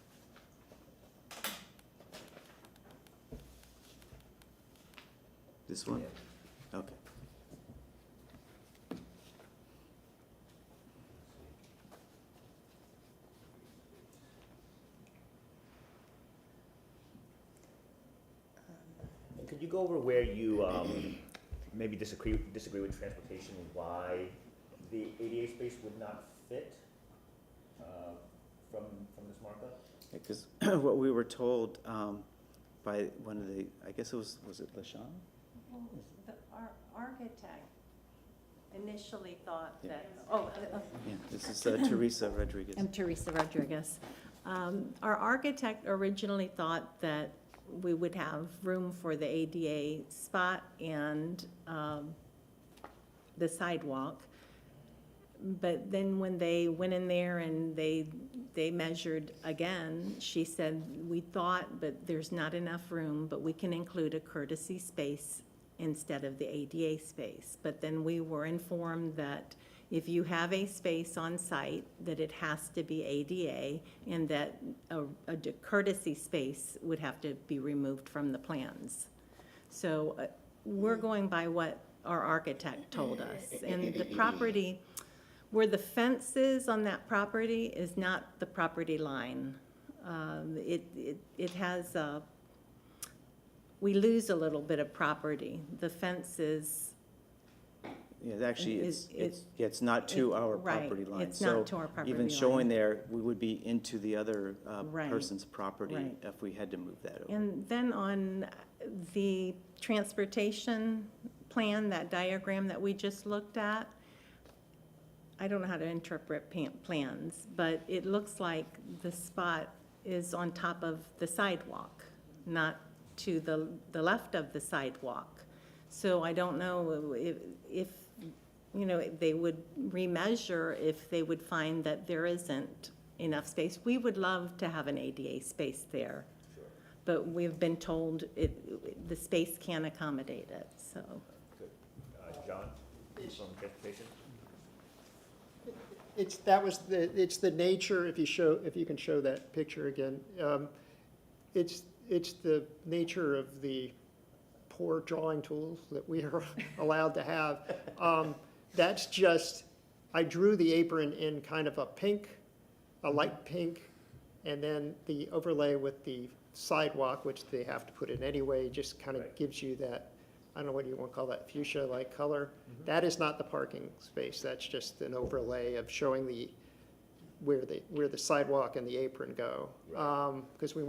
This one? Okay. And could you go over where you maybe disagree with transportation, why the ADA space would not fit from this markup? Because what we were told by one of the, I guess was it LaShawn? Our architect initially thought Yeah. that, Yeah, this is Teresa Rodriguez. I'm Teresa Rodriguez. Our architect originally thought that we would have room for the ADA spot and the sidewalk. But then when they went in there and they measured again, she said, we thought, but there's not enough room, but we can include a courtesy space instead of the ADA space. But then we were informed that if you have a space on site, that it has to be ADA, and that a courtesy space would have to be removed from the plans. So we're going by what our architect told us. And the property, where the fence is on that property is not the property line. It has, we lose a little bit of property. The fence is, Yeah, actually, Is- it's not to our right, property line. it's not to our property Even line. showing there, we would be into the other Right, person's property right. if we had to move that over. and then on the transportation plan, that diagram that we just looked at, I don't know how to interpret plans, but it looks like the spot is on top of the sidewalk, not to the left of the sidewalk. So I don't know if they would remeasure if they would find that there isn't enough space. We would love to have an ADA space there, but we've been told the space can't accommodate it, so. Good. John, from transportation? It's the nature, if you can show that picture again. It's the nature of the poor drawing tools that we are allowed to have. That's just I drew the apron in kind of a pink, a light pink, and then the overlay with the sidewalk, which they have to put in anyway, just kind of Right. gives you that, I don't know what you want to call that, fuchsia-like color. That is not the parking space, that's just an overlay of showing where the sidewalk and the apron go. Because we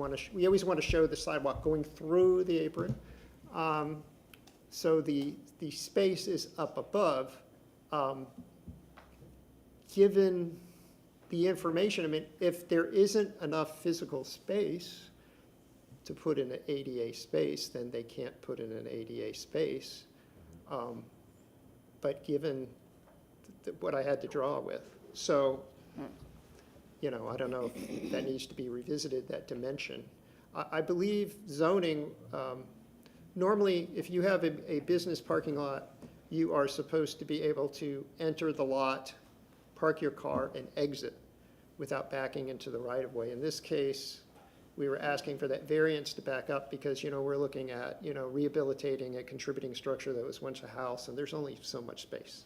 always want to show the sidewalk going through the apron. So the space is up above. Given the information, I mean, if there isn't enough physical space to put in an ADA space, then they can't put in an ADA space. But given what I had to draw with, so, you know, I don't know if that needs to be revisited, that dimension. I believe zoning, normally, if you have a business parking lot, you are supposed to be able to enter the lot, park your car, and exit without backing into the right-of-way. In this case, we were asking for that variance to back up because, you know, we're looking at, you know, rehabilitating a contributing structure that was once a house, and there's only so much space.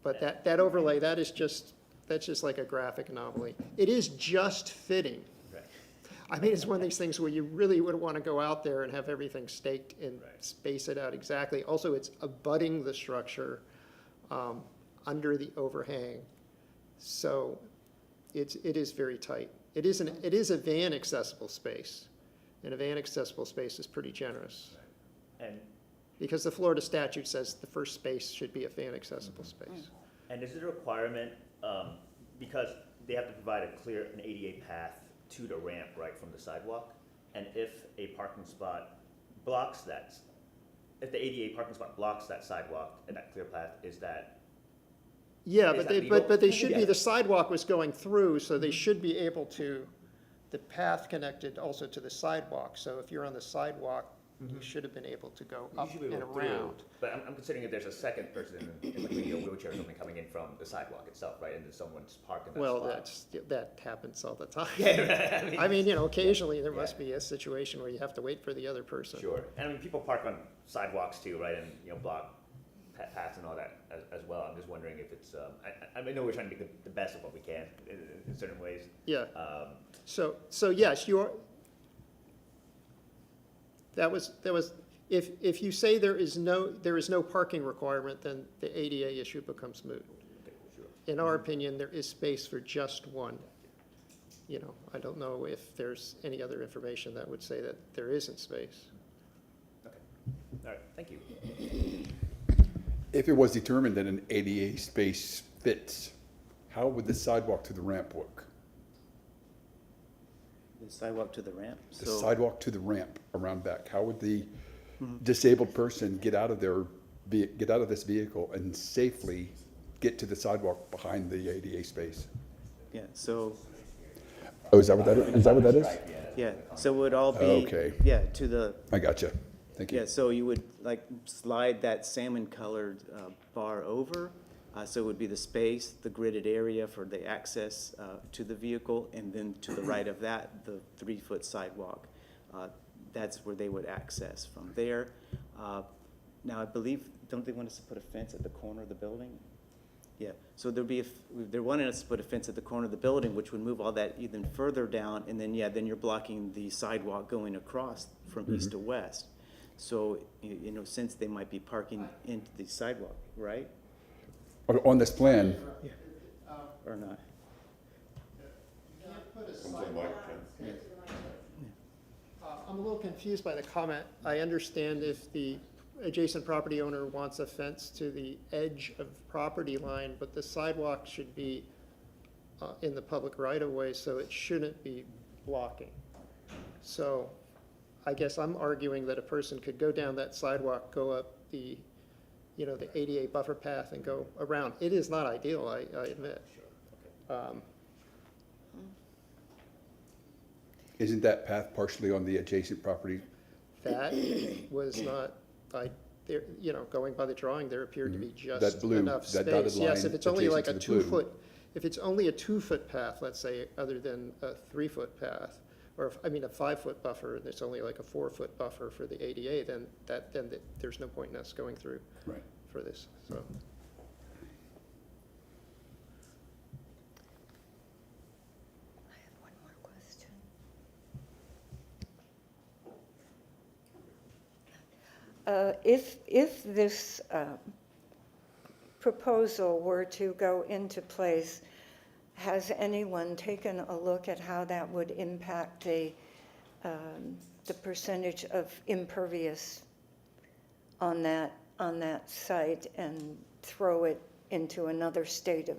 But that overlay, that's just like a graphic anomaly. It is just fitting. Right. I mean, it's one of these things where you really would want to go out there and have everything staked and space it out exactly. Also, it's abutting the structure under the overhang. So it is very tight. It is a van accessible space, and a van accessible space is pretty generous. And, Because the Florida statute says the first space should be a van accessible space. and is it a requirement, because they have to provide an ADA path to the ramp, right, from the sidewalk? And if a parking spot blocks that, if the ADA parking spot blocks that sidewalk and that clear path, is that? Yeah, Is but that they, legal? but they should be, Yeah. the sidewalk was going through, so they should be able to, the path connected also to the sidewalk. So if you're on the sidewalk, you should have been able to go You up should be and able to through, around. but I'm considering if there's a second person in like maybe a wheelchair or something coming in from the sidewalk itself, right, and then someone's parked in that Well, spot. that happens all the time. Yeah, right, I mean, you know, occasionally there Yeah. must be a situation where you have to wait for the other person. Sure, and I mean, people park on sidewalks too, right, and, you know, block paths and all that as well. I'm just wondering if it's, I know we're trying to make the best of what we can in certain ways. Yeah, Um, so yes, that was, if you say there is no parking requirement, then the ADA issue becomes moot. In our opinion, there is space for just one. You know, I don't know if there's any other information that would say that there isn't space. Okay, all right, thank you. If it was determined that an ADA space fits, how would the sidewalk to the ramp work? The sidewalk to the ramp. The So- sidewalk to the ramp around back, how would the disabled person get out of this vehicle and safely get to the sidewalk behind the ADA space? Yeah, so, Oh, is that what that is? yeah, so it would all be. Okay. Yeah, to the, I gotcha. Thank you. yeah, so you would like slide that salmon colored bar over. So it would be the space, the gridded area for the access to the vehicle, and then to the right of that, the 3-foot sidewalk. That's where they would access from there. Now, I believe, don't they want us to put a fence at the corner of the building? Yeah, so they're wanting us to put a fence at the corner of the building, which would move all that even further down, and then, yeah, then you're blocking the sidewalk going across from east to west. So, you know, since they might be parking into the sidewalk, right, On this plan, or not? I'm a little confused by the comment. I understand if the adjacent property owner wants a fence to the edge of property line, but the sidewalk should be in the public right-of-way, so it shouldn't be blocking. So I guess I'm arguing that a person could go down that sidewalk, go up the, you know, the ADA buffer path and go around. It is not ideal, I admit. isn't that path partially on the adjacent property? That was not, there, you know, going by the drawing, there appeared to be That just blue, enough that dotted space. Yes, line if it's only like a adjacent to the blue. 2-foot, if it's only a 2-foot path, let's say, other than a 3-foot path, or, a 5-foot buffer, and it's only like a 4-foot buffer for the ADA, then there's no point in us going through Right. for this, so. If this proposal were to go into place, has anyone taken a look at how that would impact the percentage of impervious on that site and throw it into another state of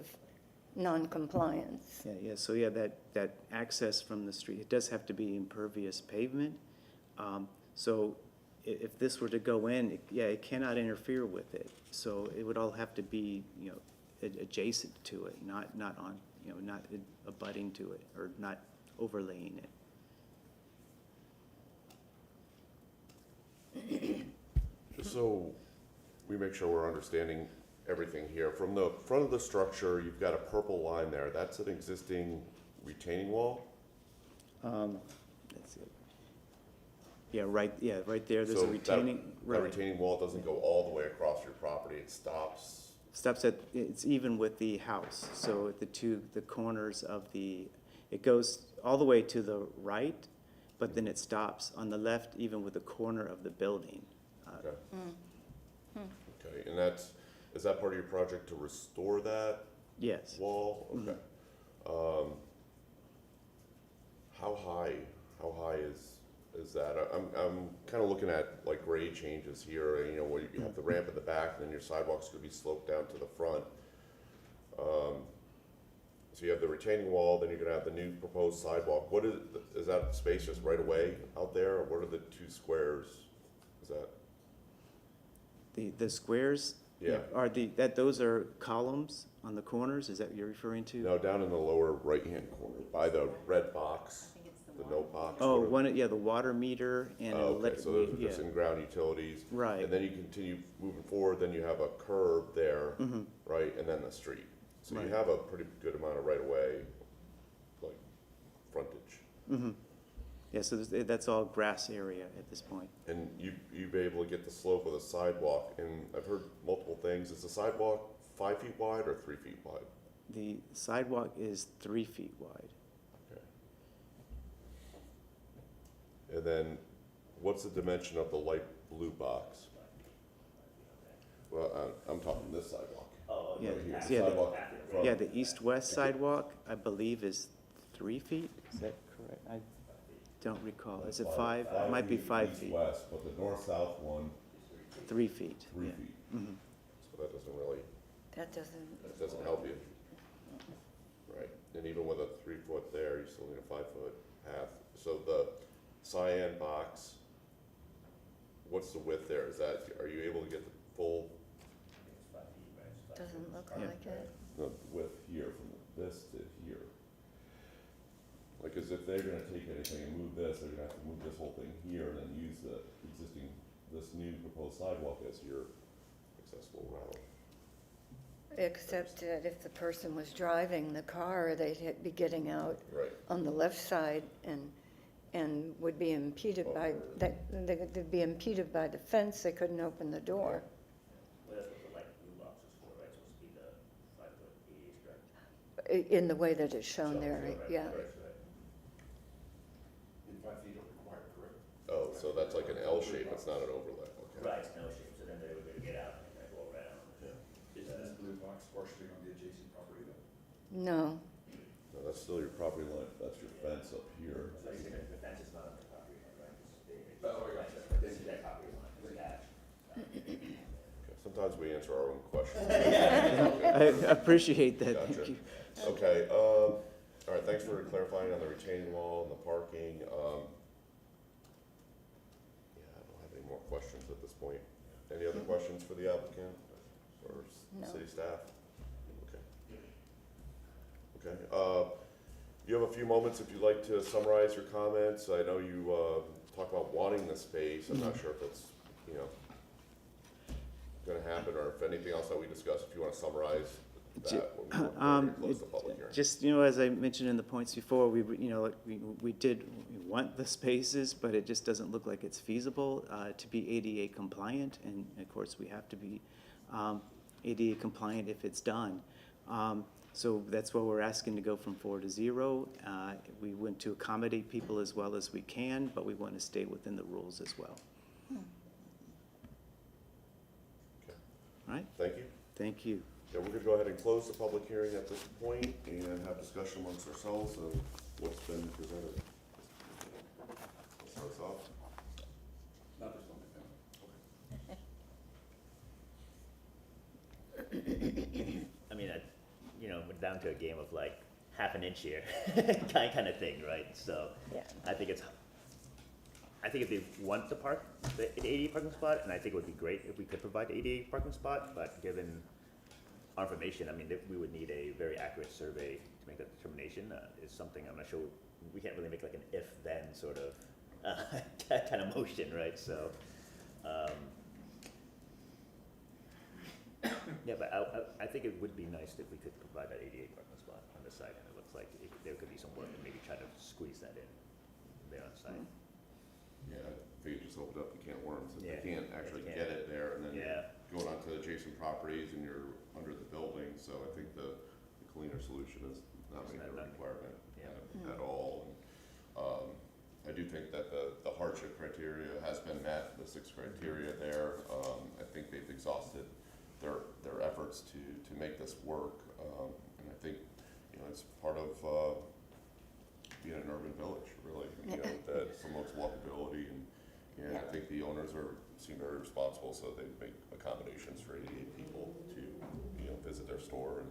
non-compliance? So that access from the street, it does have to be impervious pavement. So if this were to go in, it cannot interfere with it. So it would all have to be, adjacent to it, not on, not abutting to it or not overlaying it. Just so we make sure we're understanding everything here, from the front of the structure, you've got a purple line there. That's an existing retaining wall? That's it. Right there, there's a So retaining. that retaining wall doesn't go all the way across your property, it stops. It's even with the house, so at the corners of it goes all the way to the right, but then it stops on the left, even with the corner of the building. Okay. Okay, and is that part of your project to restore that Yes. wall? Okay. How high is that? I'm kind of looking at like grade changes here, where you have the ramp at the back, and then your sidewalk's gonna be sloped down to the front. So you have the retaining wall, then you're gonna have the new proposed sidewalk. Is that space just right away out there, or what are the two squares? Is that? The squares? Yeah. Those are columns on the corners, is that what you're referring to? No, down in the lower right-hand corner, by the red box, the note box. Oh, what are- the water meter and an Oh, okay, electric so meter, those are just in-ground utilities. Right. And then you continue moving forward, then you have a curb there, right, and then the street. So you Right. have a pretty good amount of right-of-way, like, frontage. Yeah, so that's all grass area at this point. And you'd be able to get the slope of the sidewalk, and I've heard multiple things. Is the sidewalk 5 feet wide or 3 feet wide? The sidewalk is 3 feet wide. Okay. And then, what's the dimension of the light blue box? Well, I'm talking this sidewalk. Yeah, Right here. yeah, Sidewalk in front. the east-west sidewalk, I believe, is 3 feet, is that correct? I don't recall, is it 5? It might be 5 feet, East-west, but the north-south one, 3 feet. 3 yeah. feet. So that doesn't help you. Right, and even with a 3 foot there, you still need a 5 foot path. So the cyan box, what's the width there? Are you able to get the full, Doesn't look Yeah. like it. the width here from this to here? Like, cause if they're gonna take anything and move this, they're gonna have to move this whole thing here and then use this new proposed sidewalk as your accessible route. Except that if the person was driving the car, they'd be getting out Right. on the left side and would be impeded by, they'd be impeded by the fence, they couldn't open the door. Well, that's what the light blue box is for, right? Supposed to be the 5-foot ADA strip. In the way that it's shown there, yeah. And 5 feet are required, correct? Oh, so that's like an L shape, it's not an overlay, okay. Right, it's no shape, so then they would get out and kind of go around. Is this blue box partially on the adjacent property though? No, No, that's still your property line, that's your fence up here. So you said the fence is not on the property line, right? Oh, I gotcha. This is that property line, it's attached. Okay, sometimes we answer our own questions. I appreciate that, Gotcha. thank you. Okay, all right, thanks for clarifying on the retaining wall and the parking. Yeah, I don't have any more questions at this point. Any other questions for the applicant or No. city staff? Okay. Okay, you have a few moments if you'd like to summarize your comments. I know you, talk about wanting the space. I'm not sure if it's, gonna happen or if anything else that we discussed, if you wanna summarize that when we close the public hearing. Just, as I mentioned in the points before, we want the spaces, but it just doesn't look like it's feasible to be ADA compliant, and of course, we have to be ADA compliant if it's done. So that's why we're asking to go from 4 to 0. We want to accommodate people as well as we can, but we want to stay within the rules as well. right, Thank you. thank you. Yeah, we're gonna go ahead and close the public hearing at this point and have discussion amongst ourselves of what's been presented. Let's start us off. Not this one. I mean, we're down to a game of like half an inch here, kind of thing, right? So Yeah. I think if they want the ADA parking spot, and I think it would be great if we could provide the ADA parking spot, but given our information, I mean, we would need a very accurate survey to make that determination. Is something I'm not sure, we can't really make like an if-then sort of kind of motion, right? So, yeah, but I think it would be nice if we could provide that ADA parking spot on the site, and it looks like there could be some work and maybe try to squeeze that in there on site. Yeah, I think it just opened up the can of worms. If Yeah, they can't if actually they can't. get it there, and then Yeah. you're going onto adjacent properties and you're under the building, so I think the cleaner solution is not It's making a not- requirement Yeah. at all. And, I do think that the hardship criteria has been met, the 6 criteria there. I think they've exhausted their efforts to make this work. And I think, it's part of, being an urban village, really, that promotes walkability, and I think the owners seem very responsible, so they make accommodations for 88 people to, visit their store,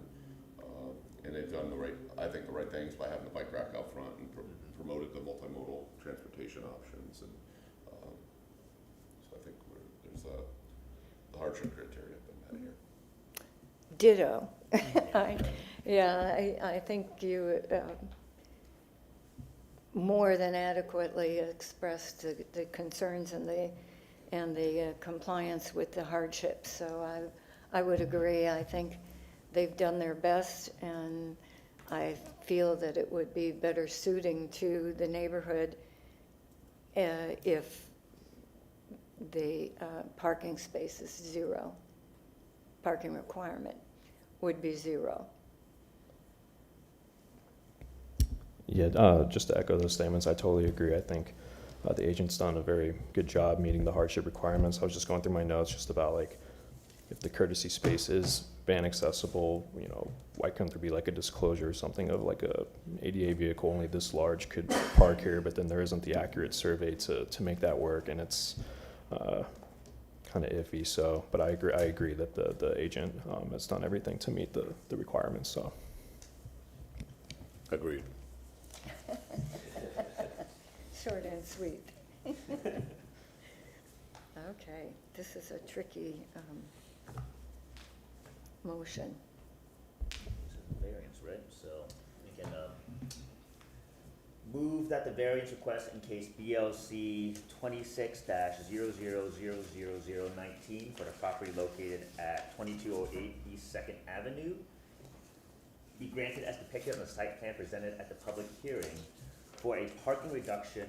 and they've done the right things by having the bike rack out front and promoted the multimodal transportation options, and, so I think there's the hardship criteria have been met here. Ditto. I think you more than adequately expressed the concerns and the compliance with the hardships. So I would agree. I think they've done their best, and I feel that it would be better suiting to the neighborhood if the parking space is 0. Parking requirement would be 0. Yeah, just to echo those statements, I totally agree. I think the agent's done a very good job meeting the hardship requirements. I was just going through my notes just about like, if the courtesy space is van accessible, why couldn't there be like a disclosure or something of like a ADA vehicle only this large could park here, but then there isn't the accurate survey to make that work, and it's kind of iffy. So, but I agree that the agent has done everything to meet the requirements. So, Agreed. Short and sweet. Okay, this is a tricky motion. This is the variance, right? So we can move that the variance request in case BLC 26-00000019 for the property located at 2208 East 2nd Avenue be granted as depicted on the site plan presented at the public hearing for a parking reduction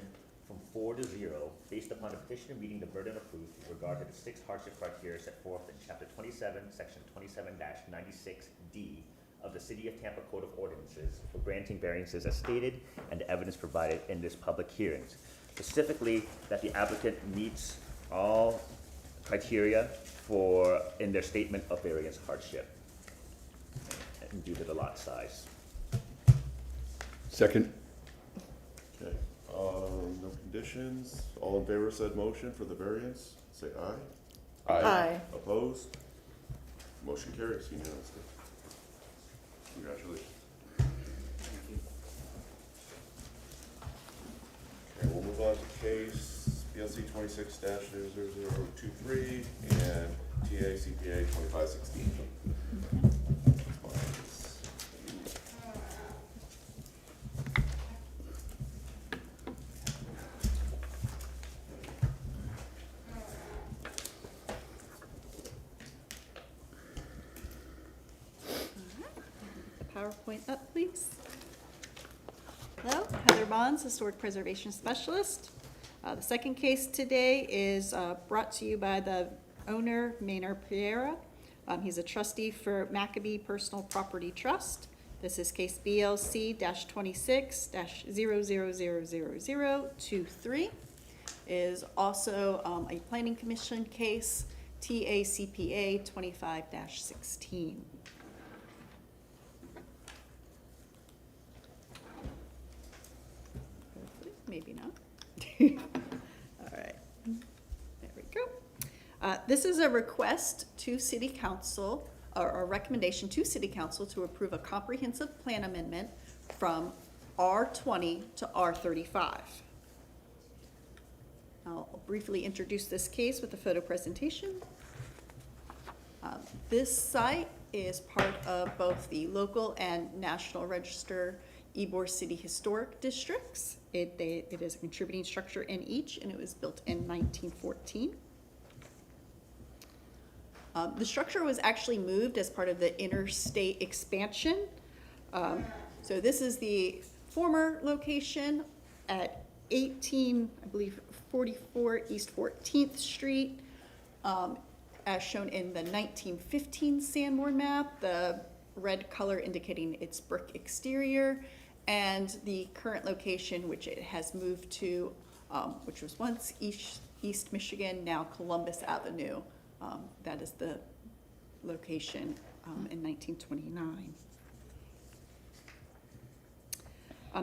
from 4 to 0 based upon the petitioner meeting the burden of proof with regard to the 6 hardship criteria set forth in Chapter 27, Section 27-96D of the City of Tampa Code of Ordinances for granting variances as stated and the evidence provided in this public hearings. Specifically, that the applicant meets all criteria in their statement of variance hardship and due to the lot size. Second. Okay, no conditions. All in favor of said motion for the variance, say aye. Aye. Opposed? Motion carries unanimously. Congratulations. Okay, we'll move on to case BLC 26-00023 and TA CPA 2516. PowerPoint up, please. Hello, Heather Bonds, Historic Preservation Specialist. The second case today is brought to you by the owner, Maynard Pereira. He's a trustee for Maccabee Personal Property Trust. This is case BLC-26-00000023. Is also a planning commission case, TACPA 25-16. Maybe not. All right, there we go. This is a request to City Council, or a recommendation to City Council to approve a comprehensive plan amendment from R20 to R35. I'll briefly introduce this case with a photo presentation. This site is part of both the local and National Register Ybor City Historic Districts. It is a contributing structure in each, and it was built in 1914. The structure was actually moved as part of the interstate expansion. So this is the former location at 44 East 14th Street, as shown in the 1915 Sanborn map, the red color indicating its brick exterior, and the current location, which it has moved to, which was once East Michigan, now Columbus Avenue. That is the location in 1929.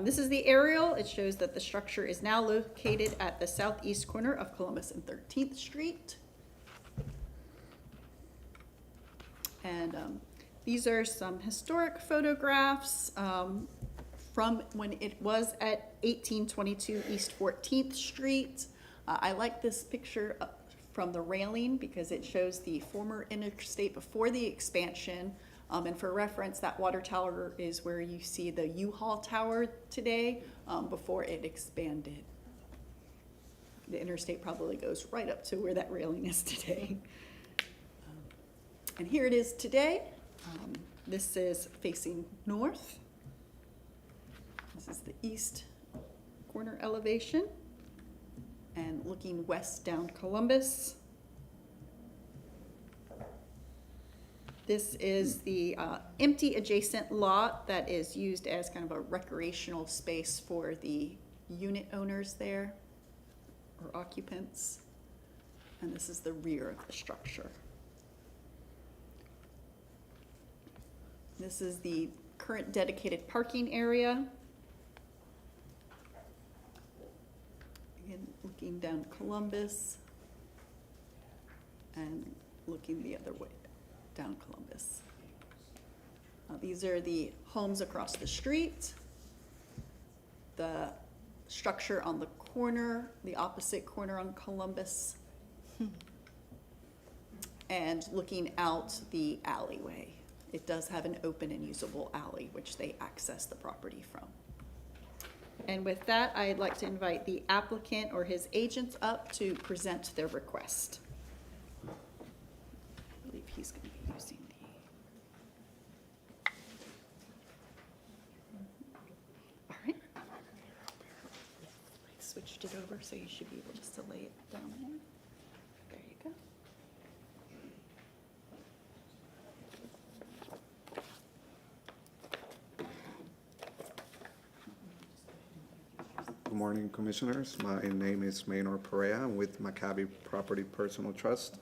This is the aerial. It shows that the structure is now located at the southeast corner of Columbus and 13th Street. And these are some historic photographs from when it was at 1822 East 14th Street. I like this picture from the railing because it shows the former interstate before the expansion. And for reference, that water tower is where you see the U-Haul tower today before it expanded. The interstate probably goes right up to where that railing is today. And here it is today. This is facing north. This is the east corner elevation and looking west down Columbus. This is the empty adjacent lot that is used as kind of a recreational space for the unit owners there, or occupants. And this is the rear of the structure. This is the current dedicated parking area. Again, looking down Columbus and looking the other way down Columbus. These are the homes across the street. The structure on the corner, the opposite corner on Columbus. And looking out the alleyway. It does have an open and usable alley, which they access the property from. And with that, I'd like to invite the applicant or his agents up to present their request. I believe he's going to be using the... All right. I switched it over, so you should be able just to lay it down there. There you go. Good morning, Commissioners. My name is Maynor Perea. I'm with Maccabi Property Personal Trust,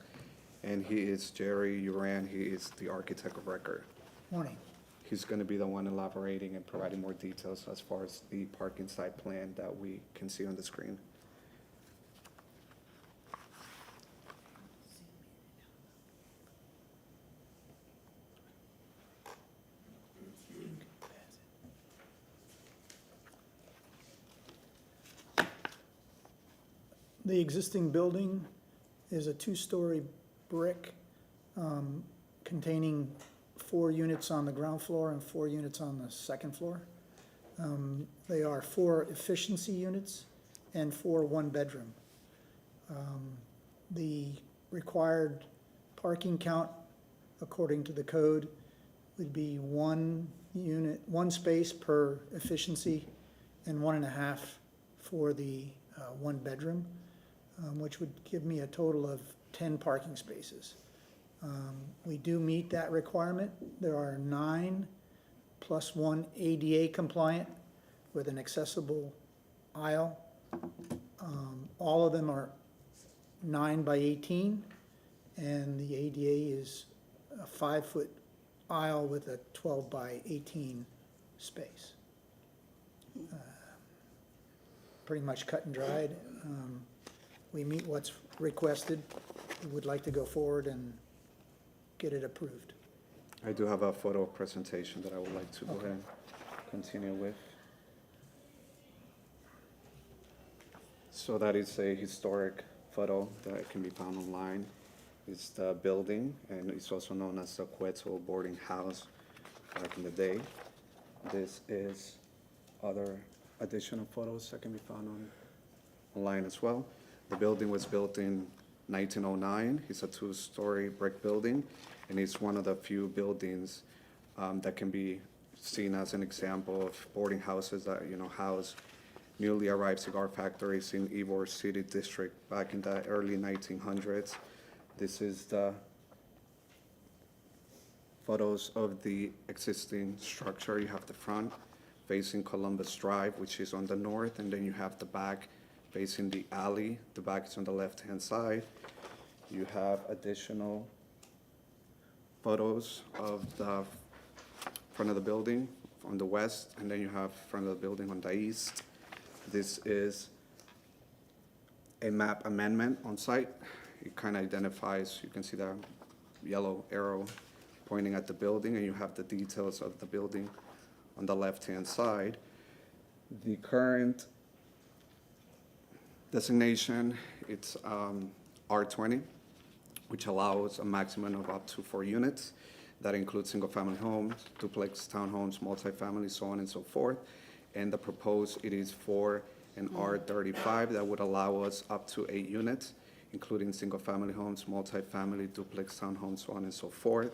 and he is Jerry Uran. He is the architect of record. Morning. He's going to be the one elaborating and providing more details as far as the parking site plan that we can see on the screen. The existing building is a two-story brick containing 4 units on the ground floor and 4 units on the second floor. They are 4 efficiency units and 4 one-bedroom. The required parking count, according to the code, would be 1 unit, 1 space per efficiency and 1.5 for the one-bedroom. Which would give me a total of 10 parking spaces. We do meet that requirement. There are 9 plus 1 ADA compliant with an accessible aisle. All of them are 9 by 18, and the ADA is a 5-foot aisle with a 12 by 18 space. Pretty much cut and dried. We meet what's requested. We would like to go forward and get it approved. I do have a photo presentation that I would like to go ahead and continue with. So that is a historic photo that can be found online. It's the building, and it's also known as the Quetzal boarding house back in the day. This is other additional photos that can be found online as well. The building was built in 1909. It's a 2-story brick building, and it's one of the few buildings that can be seen as an example of boarding houses that, house newly arrived cigar factories in Ybor City District back in the early 1900s. This is the photos of the existing structure. You have the front facing Columbus Drive, which is on the north, and then you have the back facing the alley. The back is on the left-hand side. You have additional photos of the front of the building on the west, and then you have front of the building on the east. This is a map amendment on site. It kind of identifies, you can see the yellow arrow pointing at the building, and you have the details of the building on the left-hand side. The current designation, it's R20, which allows a maximum of up to 4 units. That includes single-family homes, duplex townhomes, multifamily, so on and so forth. And the proposed, it is for an R35 that would allow us up to 8 units, including single-family homes, multifamily, duplex townhomes, so on and so forth.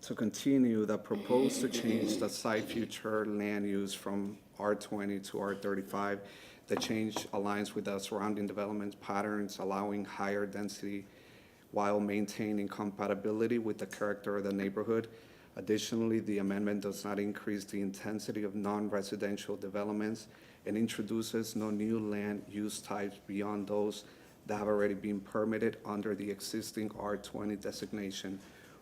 To continue, the proposed to change the site future land use from R20 to R35. The change aligns with the surrounding development patterns, allowing higher density while maintaining compatibility with the character of the neighborhood. Additionally, the amendment does not increase the intensity of non-residential developments and introduces no new land use types beyond those that have already been permitted under the existing R20 designation.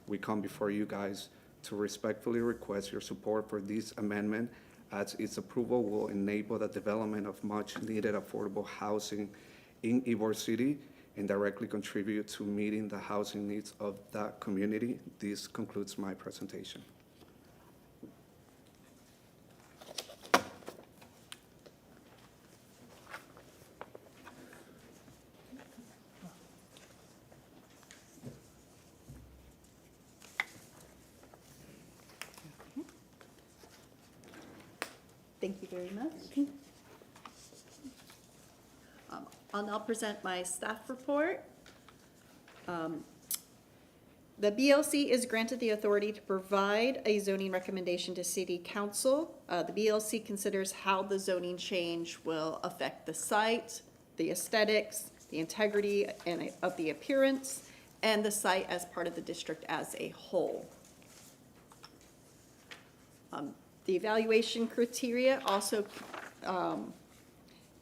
We come before you guys to respectfully request your support for this amendment, as its approval will enable the development of much-needed affordable housing in Ybor City and directly contribute to meeting the housing needs of that community. This concludes my presentation. Thank you very much. I'll now present my staff report. The BLC is granted the authority to provide a zoning recommendation to City Council. The BLC considers how the zoning change will affect the site, the aesthetics, the integrity of the appearance, and the site as part of the district as a whole. The evaluation criteria also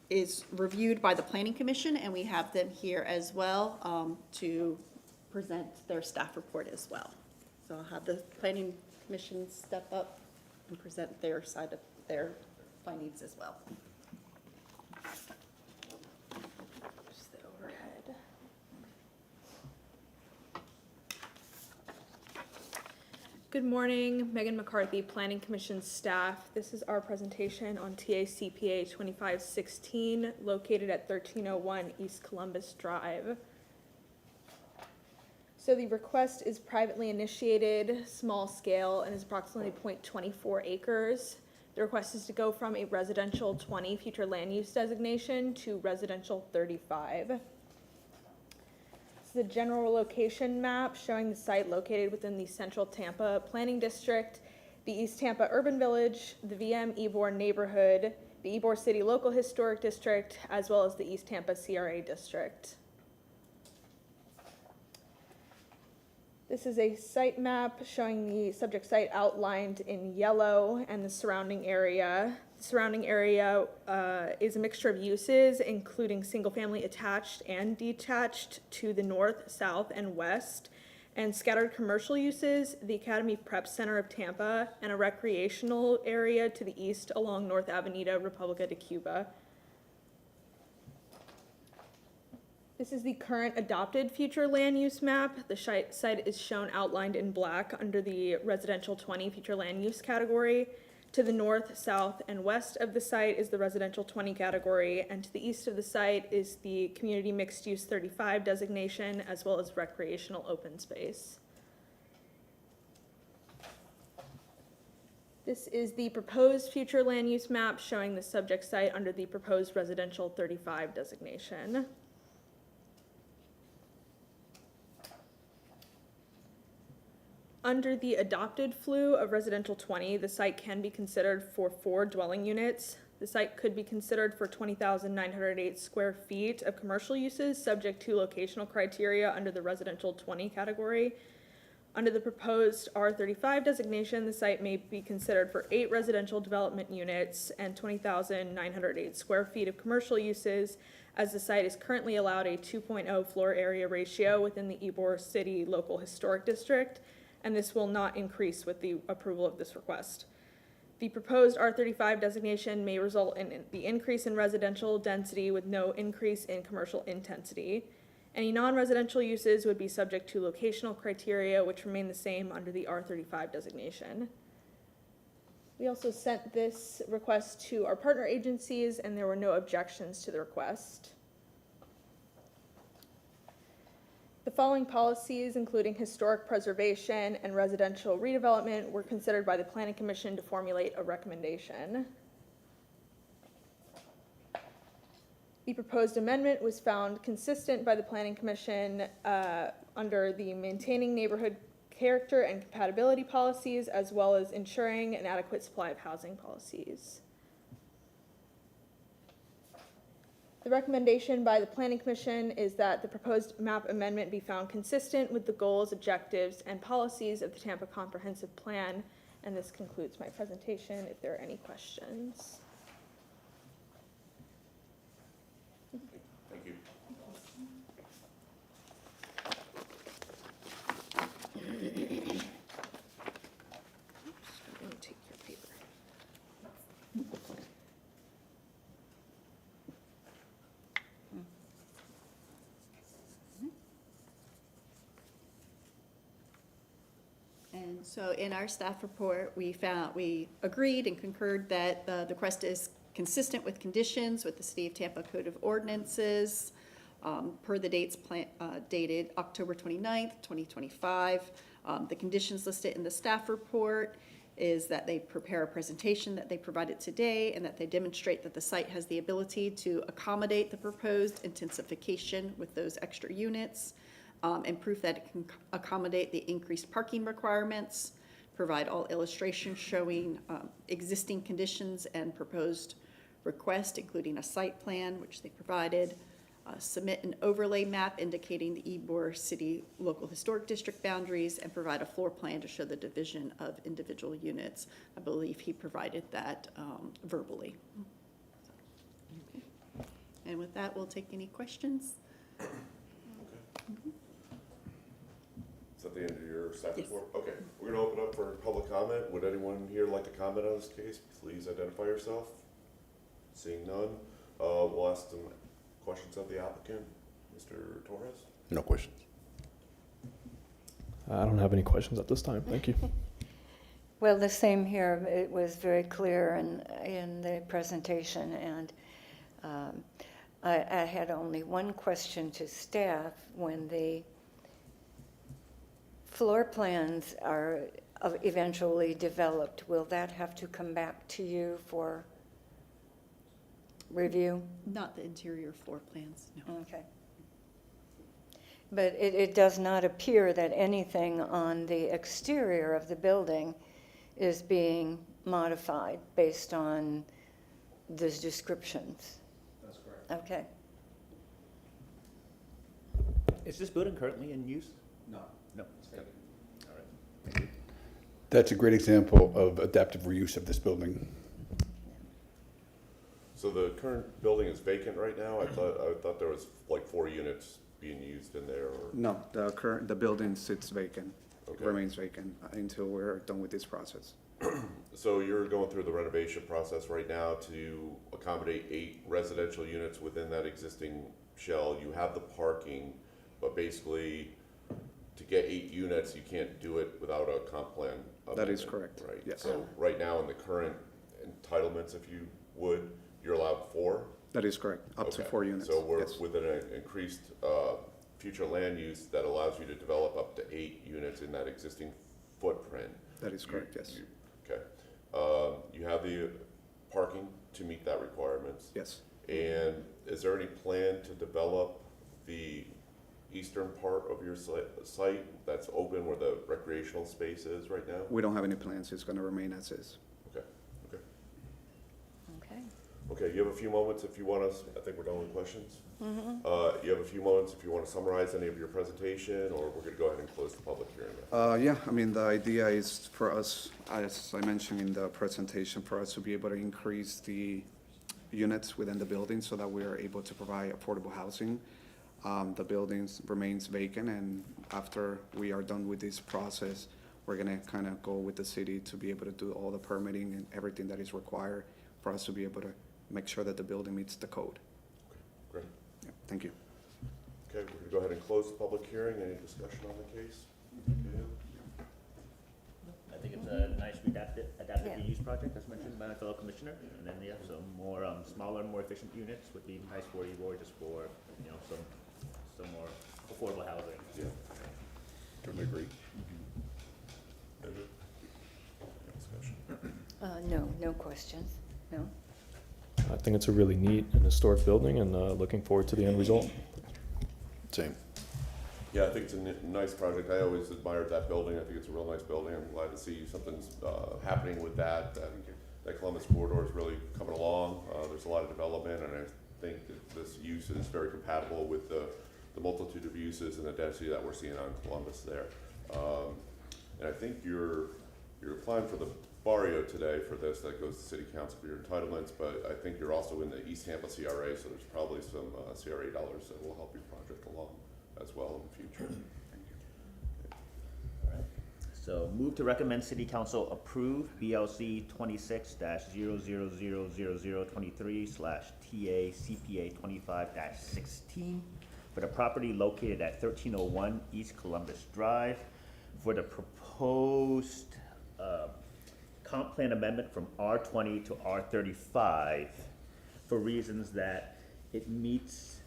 is reviewed by the Planning Commission, and we have them here as well to present their staff report as well. So I'll have the Planning Commission step up and present their side of their findings as well. Just the overhead. Good morning, Megan McCarthy, Planning Commission staff. This is our presentation on TACPA 2516, located at 1301 East Columbus Drive. So the request is privately initiated, small scale, and is approximately 0.24 acres. The request is to go from a residential 20 future land use designation to residential 35. The general location map showing the site located within the Central Tampa Planning District, the East Tampa Urban Village, the VM Ybor neighborhood, the Ybor City Local Historic District, as well as the East Tampa CRA District. This is a site map showing the subject site outlined in yellow and the surrounding area. The surrounding area is a mixture of uses, including single-family attached and detached to the north, south, and west, and scattered commercial uses, the Academy Prep Center of Tampa, and a recreational area to the east along North Avenida, República de Cuba. This is the current adopted future land use map. The site is shown outlined in black under the residential 20 future land use category. To the north, south, and west of the site is the residential 20 category, and to the east of the site is the community mixed use 35 designation, as well as recreational open space. This is the proposed future land use map showing the subject site under the proposed residential 35 designation. Under the adopted FLU of residential 20, the site can be considered for 4 dwelling units. The site could be considered for 20,908 square feet of commercial uses, subject to locational criteria under the residential 20 category. Under the proposed R35 designation, the site may be considered for 8 residential development units and 20,908 square feet of commercial uses, as the site is currently allowed a 2.0 floor area ratio within the Ybor City Local Historic District, and this will not increase with the approval of this request. The proposed R35 designation may result in the increase in residential density with no increase in commercial intensity. Any non-residential uses would be subject to locational criteria, which remain the same under the R35 designation. We also sent this request to our partner agencies, and there were no objections to the request. The following policies, including historic preservation and residential redevelopment, were considered by the Planning Commission to formulate a recommendation. The proposed amendment was found consistent by the Planning Commission under the maintaining neighborhood character and compatibility policies, as well as ensuring an adequate supply of housing policies. The recommendation by the Planning Commission is that the proposed map amendment be found consistent with the goals, objectives, and policies of the Tampa Comprehensive Plan, and this concludes my presentation. If there are any questions. Thank you. Take your paper. And so in our staff report, we agreed and concurred that the request is consistent with conditions with the City of Tampa Code of Ordinances, per the dates dated October 29th, 2025. The conditions listed in the staff report is that they prepare a presentation that they provided today, and that they demonstrate that the site has the ability to accommodate the proposed intensification with those extra units, and proof that it can accommodate the increased parking requirements, provide all illustrations showing existing conditions and proposed request, including a site plan, which they provided, submit an overlay map indicating the Ybor City Local Historic District boundaries, and provide a floor plan to show the division of individual units. I believe he provided that verbally. And with that, we'll take any questions. Is that the end of your staff Yes. report? Okay, we're gonna open up for public comment. Would anyone here like to comment on this case? Please identify yourself. Seeing none, we'll ask some questions of the applicant. Mr. Torres? No questions. I don't have any questions at this time. Thank you. Well, the same here. It was very clear in the presentation, and I had only one question to staff. When the floor plans are eventually developed, will that have to come back to you for review? Not the interior floor plans, no. Okay. But it does not appear that anything on the exterior of the building is being modified based on those descriptions. That's correct. Okay. Is this building currently in use? No. No. That's a great example of adaptive reuse of this building. So the current building is vacant right now? I thought there was like 4 units being used in there, or? No, the building sits vacant, Okay. remains vacant until we're done with this process. So you're going through the renovation process right now to accommodate 8 residential units within that existing shell. You have the parking, but basically to get 8 units, you can't do it without a comp plan amendment. That is correct, Right? yes. So right now in the current entitlements, if you would, you're allowed 4? That is correct, up to Okay. 4 units. So we're yes. within an increased future land use that allows you to develop up to 8 units in that existing footprint. That is correct, yes. Okay. You have the parking to meet that requirements. Yes. And is there any plan to develop the eastern part of your site that's open where the recreational space is right now? We don't have any plans, it's gonna remain as is. Okay, okay. Okay. Okay, you have a few moments if you want to, I think we're done with questions. You have a few moments if you want to summarize any of your presentation, or we're going to go ahead and close the public hearing now. Yeah, I mean, the idea is for us, as I mentioned in the presentation, for us to be able to increase the units within the building so that we are able to provide affordable housing. The building remains vacant, and after we are done with this process, we're gonna kind of go with the city to be able to do all the permitting and everything that is required for us to be able to make sure that the building meets the code. Great. Yeah, thank you. Okay, we're going to go ahead and close the public hearing. Any discussion on the case? I think it's a nice adaptive Yeah. reuse project, as mentioned by my fellow commissioner. And then, yeah, some more, smaller, more efficient units would be nice for you, or just for, you know, some more affordable housing. Yeah. Totally agree. Discussion. No questions, no? I think it's a really neat and historic building, and looking forward to the end result. Same. Yeah, I think it's a nice project. I always admired that building. I think it's a real nice building. I'm glad to see something's happening with that. That Columbus corridor is really coming along. There's a lot of development, and I think that this use is very compatible with the multitude of uses and the density that we're seeing on Columbus there. And I think you're applying for the Barrio today for this. That goes to City Council for your entitlements, but I think you're also in the East Tampa CRA, so there's probably some CRA dollars that will help your project along as well in the future. So move to recommend city council approve BLC 26-00000023/TA CPA 25-16 for the property located at 1301 East Columbus Drive for the proposed comp plan amendment from R20 to R35 for reasons that it meets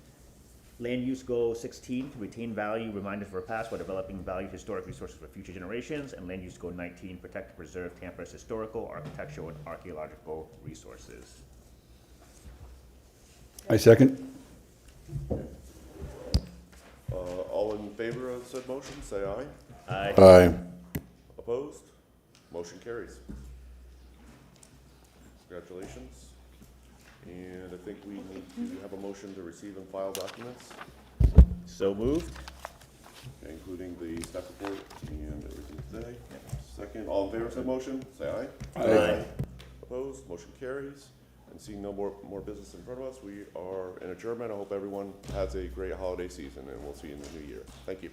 land use goal 16 to retain value, reminders of our past while developing valued historic resources for future generations, and land use goal 19, protect and preserve Tampa's historical, architectural, and archaeological resources. I second. All in favor of said motion, say aye. Aye. Aye. Opposed? Motion carries. Congratulations. And I think we need to have a motion to receive and file documents, So moved. including the staff report and everything today. Second, all in favor of said motion, say aye. Aye. Opposed? Motion carries. And seeing no more business in front of us, we are in adjournment. I hope everyone has a great holiday season, and we'll see you in the new year. Thank you.